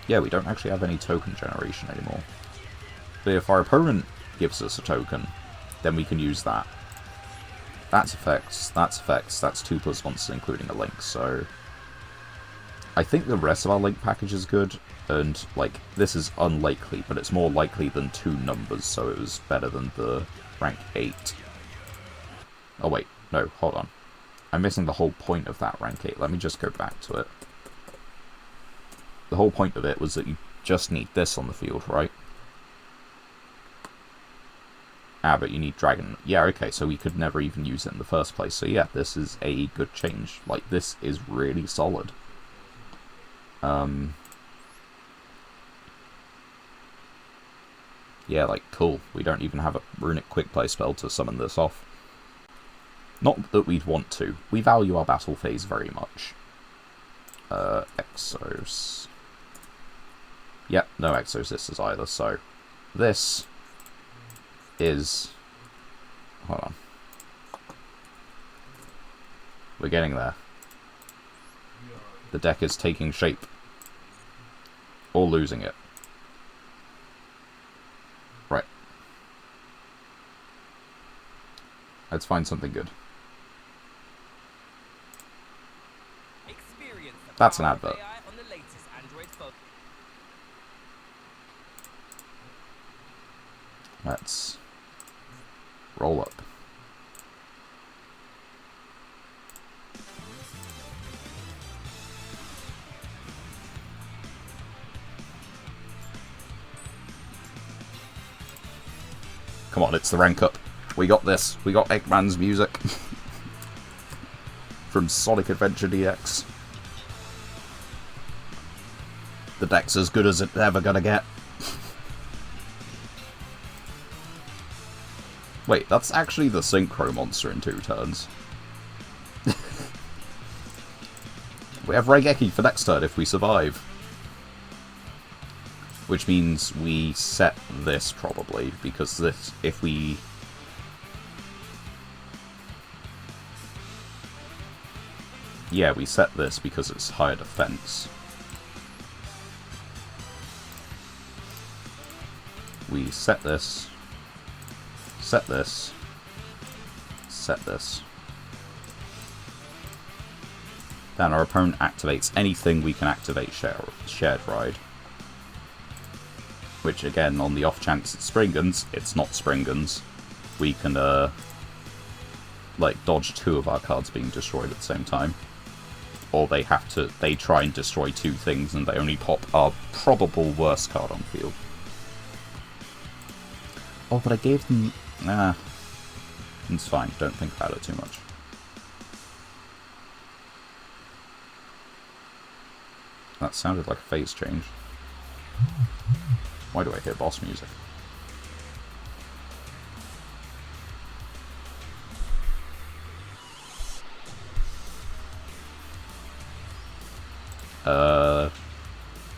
Yeah, we don't actually have any token generation anymore. But if our opponent gives us a token, then we can use that. That's effects, that's 2 plus monsters including a Link, so... I think the rest of our Link package is good, and, like, this is unlikely, but it's more likely than 2 numbers, so it was better than the rank 8. Oh wait, no, hold on. I'm missing the whole point of that rank 8. Let me just go back to it. The whole point of it was that you just need this on the field, right? Ah, but you need Dragon. Yeah, okay, so we could never even use it in the first place. So yeah, this is a good change. Like, this is really solid. Yeah, like, cool. We don't even have a Runic Quick Play spell to summon this off. Not that we'd want to. We value our battle phase very much. Exos. Yep, no Exosisters either, so... This... is... Hold on. We're getting there. The deck is taking shape. Or losing it. Right. Let's find something good. That's an advert. Let's roll up. Come on, it's the rank up. We got this. We got Eggman's music. From Sonic Adventure DX. The deck's as good as it's ever gonna get. Wait, that's actually the Synchro monster in 2 turns. We have Raigeki for next turn if we survive. Which means we set this, probably, because this, if we... Yeah, we set this because it's higher defense. We set this... Set this. Set this. Then our opponent activates anything we can activate Shared Ride. Which, again, on the off chance it's Springans, it's not Springans. We can, like, dodge 2 of our cards being destroyed at the same time. Or they try and destroy 2 things and they only pop our probable worst card on field. Oh, but I gave them... Nah. It's fine, don't think about it too much. That sounded like a phase change. Why do I hear boss music?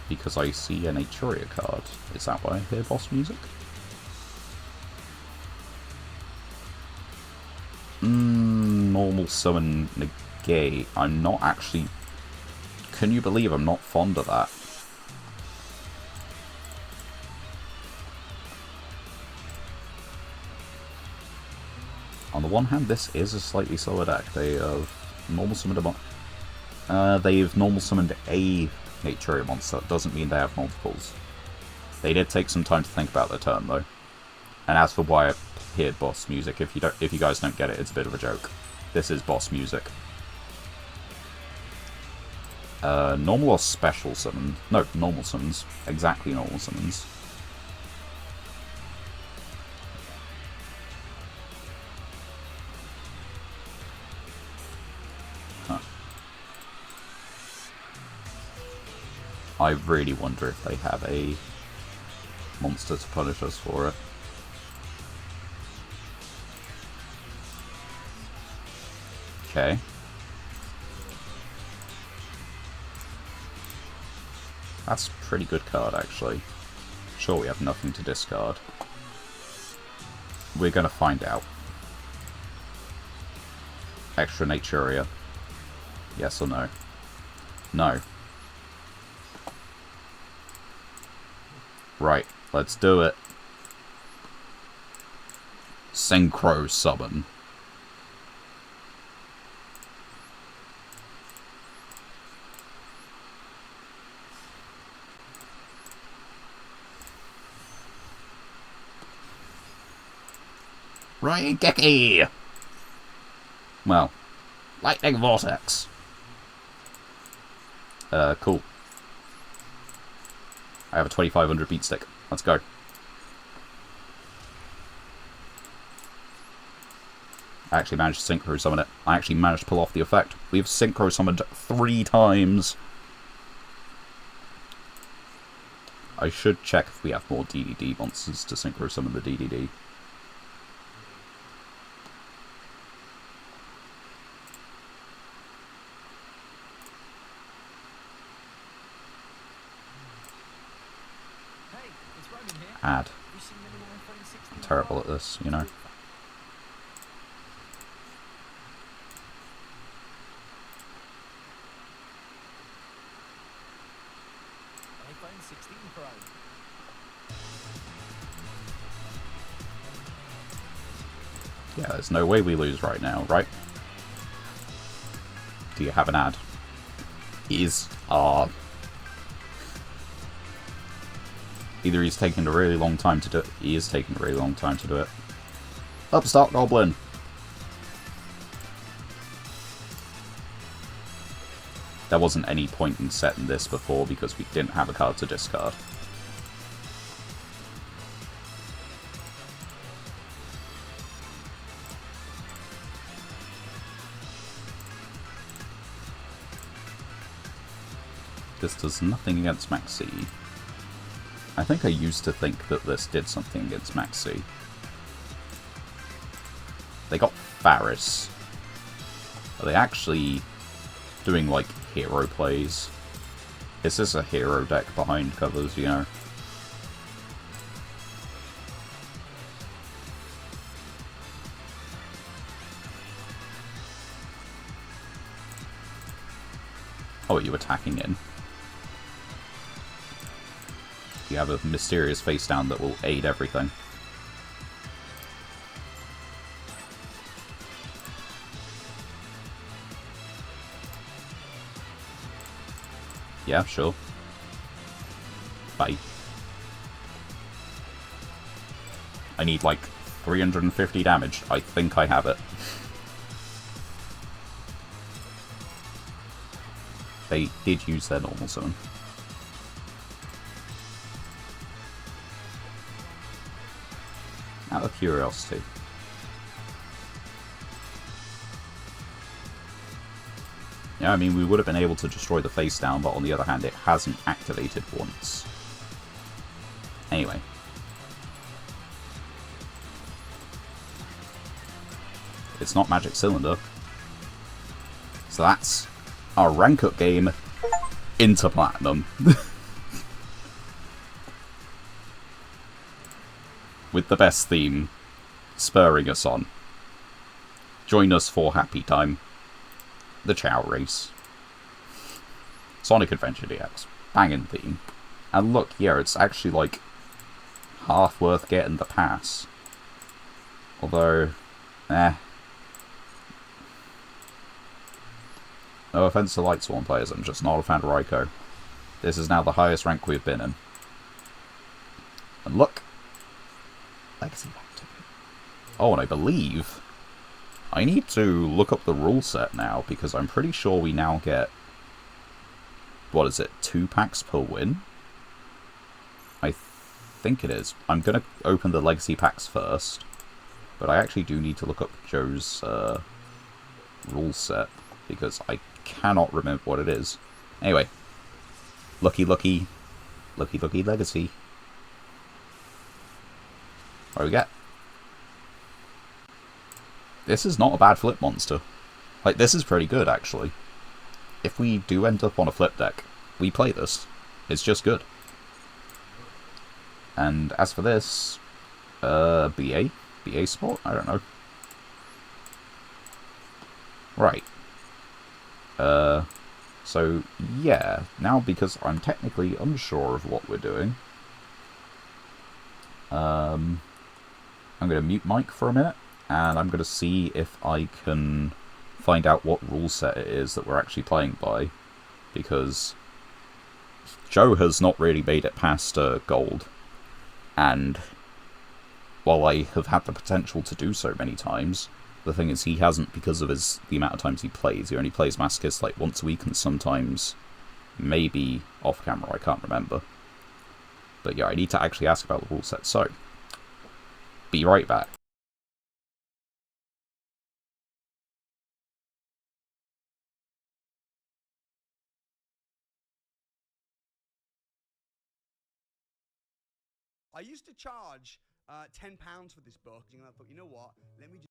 Because I see an Aturia card. Is that why I hear boss music? Normal summon negate. I'm not actually... Can you believe I'm not fond of that? On the one hand, this is a slightly slower deck. They have normal summoned they've normal summoned a Aturia monster. That doesn't mean they have multiples. They did take some time to think about their turn, though. And as for why I hear boss music. If you guys don't get it, it's a bit of a joke. This is boss music. Normal or special summon? No, normal summons. Exactly normal summons. Huh. I really wonder if they have a monster to punish us for it. Okay. That's a pretty good card, actually. Sure, we have nothing to discard. We're gonna find out. Extra Naturia. Yes or no? No. Right, let's do it. Synchro Summon. Right, Geki! Well, Lightning Vortex. Cool. I have a 2500 beat stick. Let's go. I actually managed to synchro summon it. I actually managed to pull off the effect. We've synchro summoned 3 times. I should check if we have more DDD monsters to synchro summon the DDD. Add. I'm terrible at this, you know. Yeah, there's no way we lose right now, right? Do you have an ad? Either he's taking a really long time to do it. He is taking a really long time to do it. Upstart Goblin! There wasn't any point in setting this before because we didn't have a card to discard. This does nothing against Maxi. I think I used to think that this did something against Maxi. They got Faris. Are they actually doing, like, hero plays? Is this a hero deck behind covers, you know? Oh, are you attacking in? You have a mysterious face down that will aid everything. Yeah, sure. Bye. I need like 350 damage. I think I have it. They did use their normal summon. Out of curiosity. Yeah, I mean, we would have been able to destroy the face down, but on the other hand, it hasn't activated once. Anyway. It's not Magic Cylinder. So that's our rank up game into Platinum. With the best theme spurring us on. Join us for happy time. The Chow Race. Sonic Adventure DX. Banging theme. And look, yeah, it's actually like half worth getting the pass. Although, no offense to Lightsworn players, I'm just not a fan of Raikou. This is now the highest rank we've been in. And look. Legacy Factory. Oh, and I believe I need to look up the rule set now, because I'm pretty sure we now get, what is it, 2 packs per win? I think it is. I'm going to open the legacy packs first, but I actually do need to look up Joe's rule set, because I cannot remember what it is. Anyway, lucky legacy. What do we get? This is not a bad flip monster. Like, this is pretty good, actually. If we do end up on a flip deck, we play this. It's just good. And as for this, BA? BA spot? I don't know. Right. So, yeah. Now, because I'm technically unsure of what we're doing, I'm going to mute Mike for a minute, and I'm going to see if I can find out what rule set it is that we're actually playing by, because Joe has not really made it past gold, and while I have had the potential to do so many times, the thing is he hasn't, because of the amount of times he plays. He only plays Masochist like once a week, and sometimes maybe off camera, I can't remember. But yeah, I need to actually ask about the rule set, so be right back. I used to charge £10 for this book, and I thought, you know what? Let me just.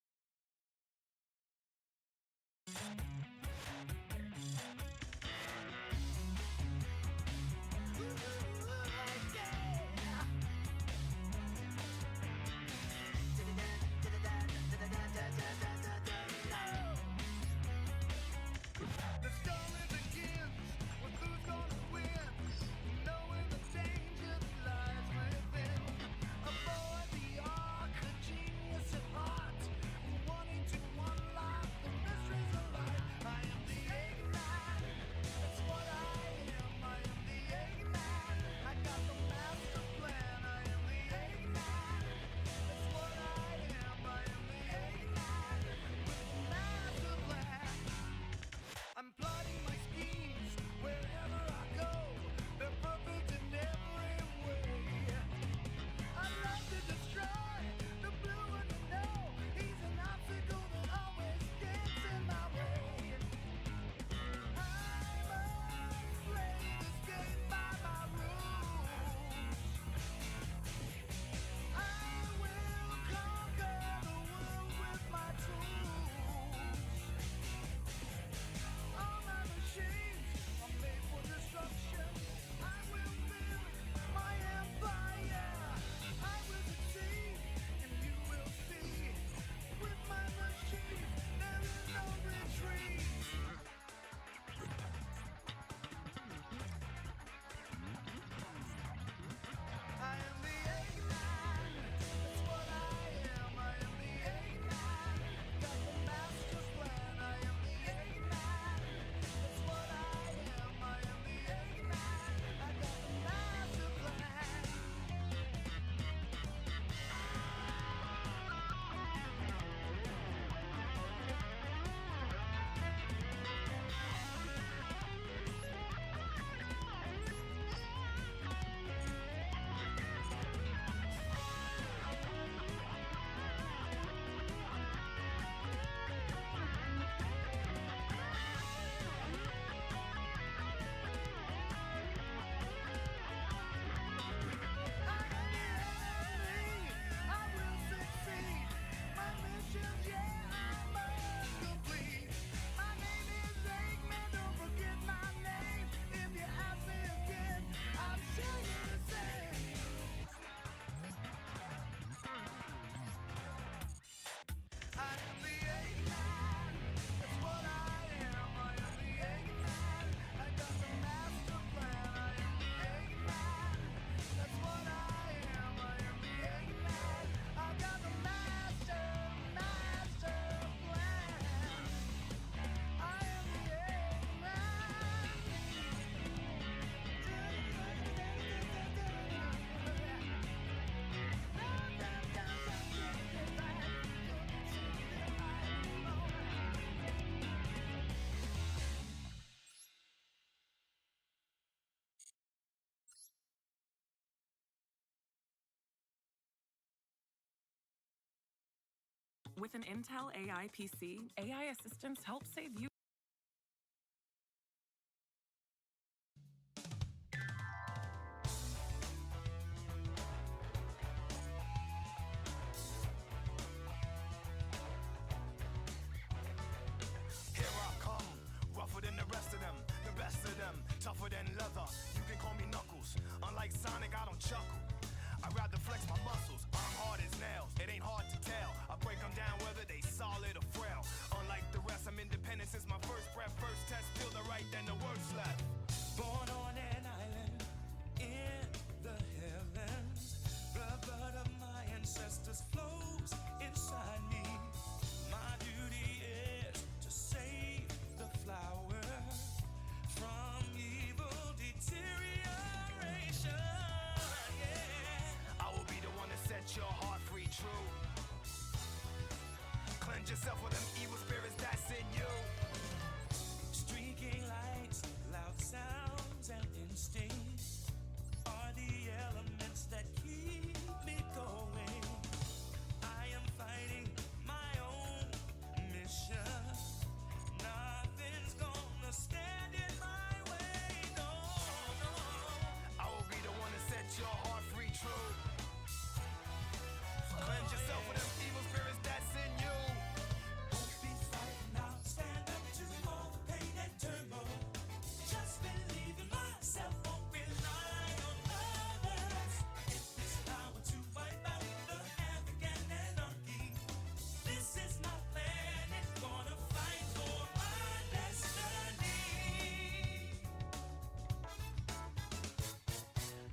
With an Intel AI PC, AI assistants help save you. Here I come, rougher than the rest of them, the best of them, tougher than leather. You can call me Knuckles. Unlike Sonic, I don't chuckle. I'd rather flex my muscles. I'm hard as nails. It ain't hard to tell. I break them down whether they solid or frail. Unlike the rest, I'm independent since my first breath. First test, feel the right, then the worst left. Born on an island in the heavens. The blood of my ancestors flows inside me. My duty is to save the flower from evil deterioration. Yeah. I will be the one to set your heart free, true. Cleanse yourself with them evil spirits that's in you. Streaking lights, loud sounds, and instincts are the elements that keep me going. I am fighting my own mission. Nothing's gonna stand in my way, no, no. I will be the one to set your heart free, true. Cleanse yourself with them evil spirits that's in you. Don't be frightened, I'll stand up to all the pain and turmoil. Just believe in myself, won't rely on others. Get this power to wipe out the havoc and anarchy. This is my plan, it's gonna fight for my destiny.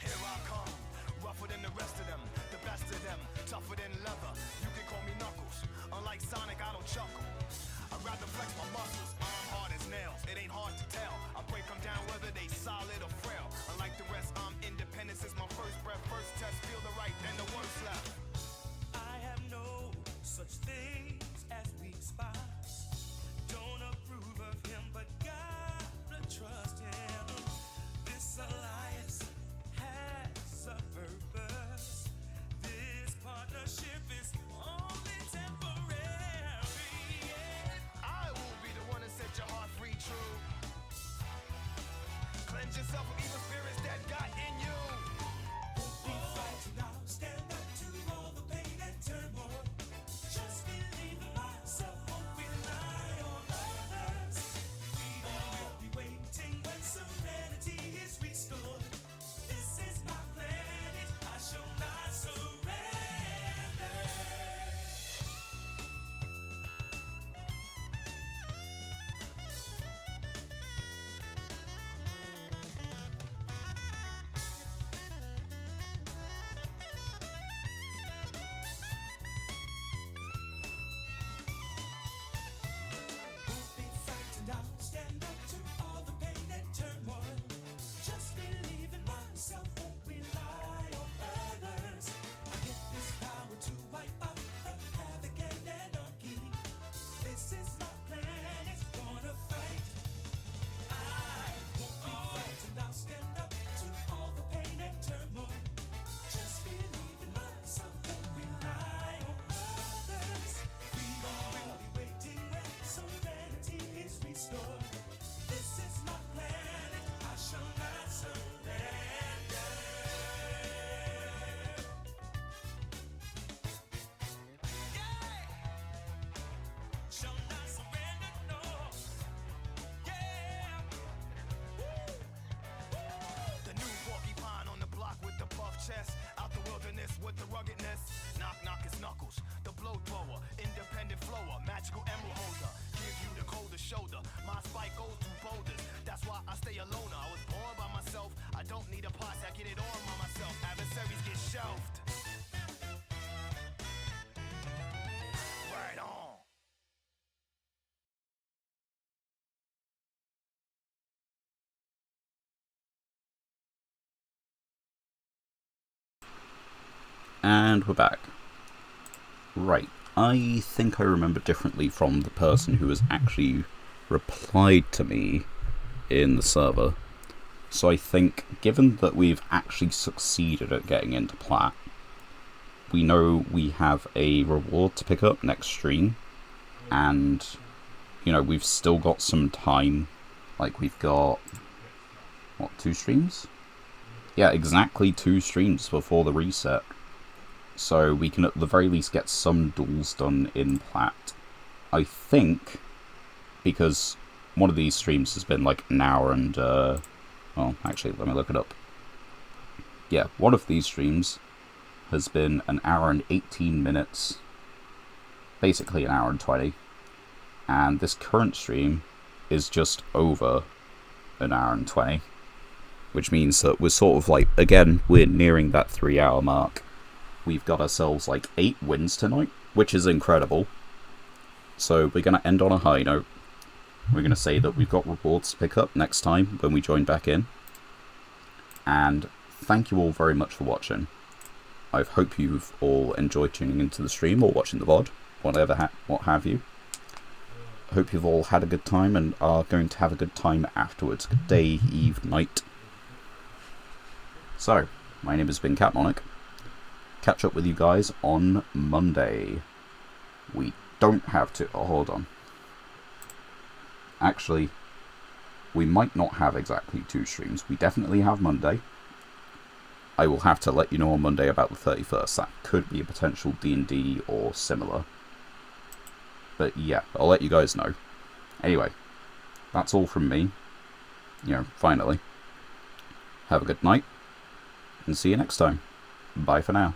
Here I come, rougher than the rest of them, the best of them, tougher than leather. You can call me Knuckles. Unlike Sonic, I don't chuckle. I'd rather flex my muscles. I'm hard as nails. It ain't hard to tell. I break them down whether they solid or frail. Unlike the rest, I'm independent since my first breath. First test, feel the right, then the worst left. I have no such things as weak spots. Don't approve of him, but gotta trust him. This alliance has a purpose. This partnership is only temporary. Yeah. I will be the one to set your heart free, true. Cleanse yourself of evil spirits that got in you. Won't be frightened, I'll stand up to all the pain and turmoil. Just believe in myself, won't rely on others. Freedom will be waiting when serenity is restored. This is my planet, I shall not surrender. Won't be frightened, I'll stand up to all the pain and turmoil. Just believe in myself, won't rely on others. I get this power to wipe out the havoc and anarchy. This is my plan, it's gonna fight. I won't be frightened, I'll stand up to all the pain and turmoil. Just believe in myself, won't rely on others. Freedom will be waiting when serenity is restored. This is my planet, I shall not surrender. Yeah! Shall not surrender, no. Yeah! The new porcupine on the block with the buff chest. Out the wilderness with the ruggedness. Knock, knock, it's Knuckles. The blow thrower, independent flower, magical emerald holder. Give you the coldest shoulder. My spike goes through boulders. That's why I stay alone. I was born by myself. I don't need a posse, I get it on by myself. Adversaries get shelved. Right on. And we're back. Right, I think I remember differently from the person who has actually replied to me in the server. So I think, given that we've actually succeeded at getting into Plat, we know we have a reward to pick up next stream, and, you know, we've still got some time. Like, we've got, what, 2 streams? Yeah, exactly 2 streams before the reset. So we can at the very least get some duels done in Plat. I think, because one of these streams has been like an hour and, well, actually, let me look it up. Yeah, one of these streams has been an hour and 18 minutes, basically an hour and 20, and this current stream is just over an hour and 20, which means that we're sort of like, again, we're nearing that 3-hour mark. We've got ourselves like 8 wins tonight, which is incredible. So we're going to end on a high note. We're going to say that we've got rewards to pick up next time when we join back in. And thank you all very much for watching. I hope you've all enjoyed tuning into the stream or watching the VOD, whatever, what have you. I hope you've all had a good time and are going to have a good time afterwards. Good day, eve, night. So, my name has been Catmonic. Catch up with you guys on Monday. We don't have to... Oh, hold on. Actually, we might not have exactly 2 streams. We definitely have Monday. I will have to let you know on Monday about the 31st. That could be a potential D&D or similar. But yeah, I'll let you guys know. Anyway, that's all from me. You know, finally. Have a good night. And see you next time. Bye for now.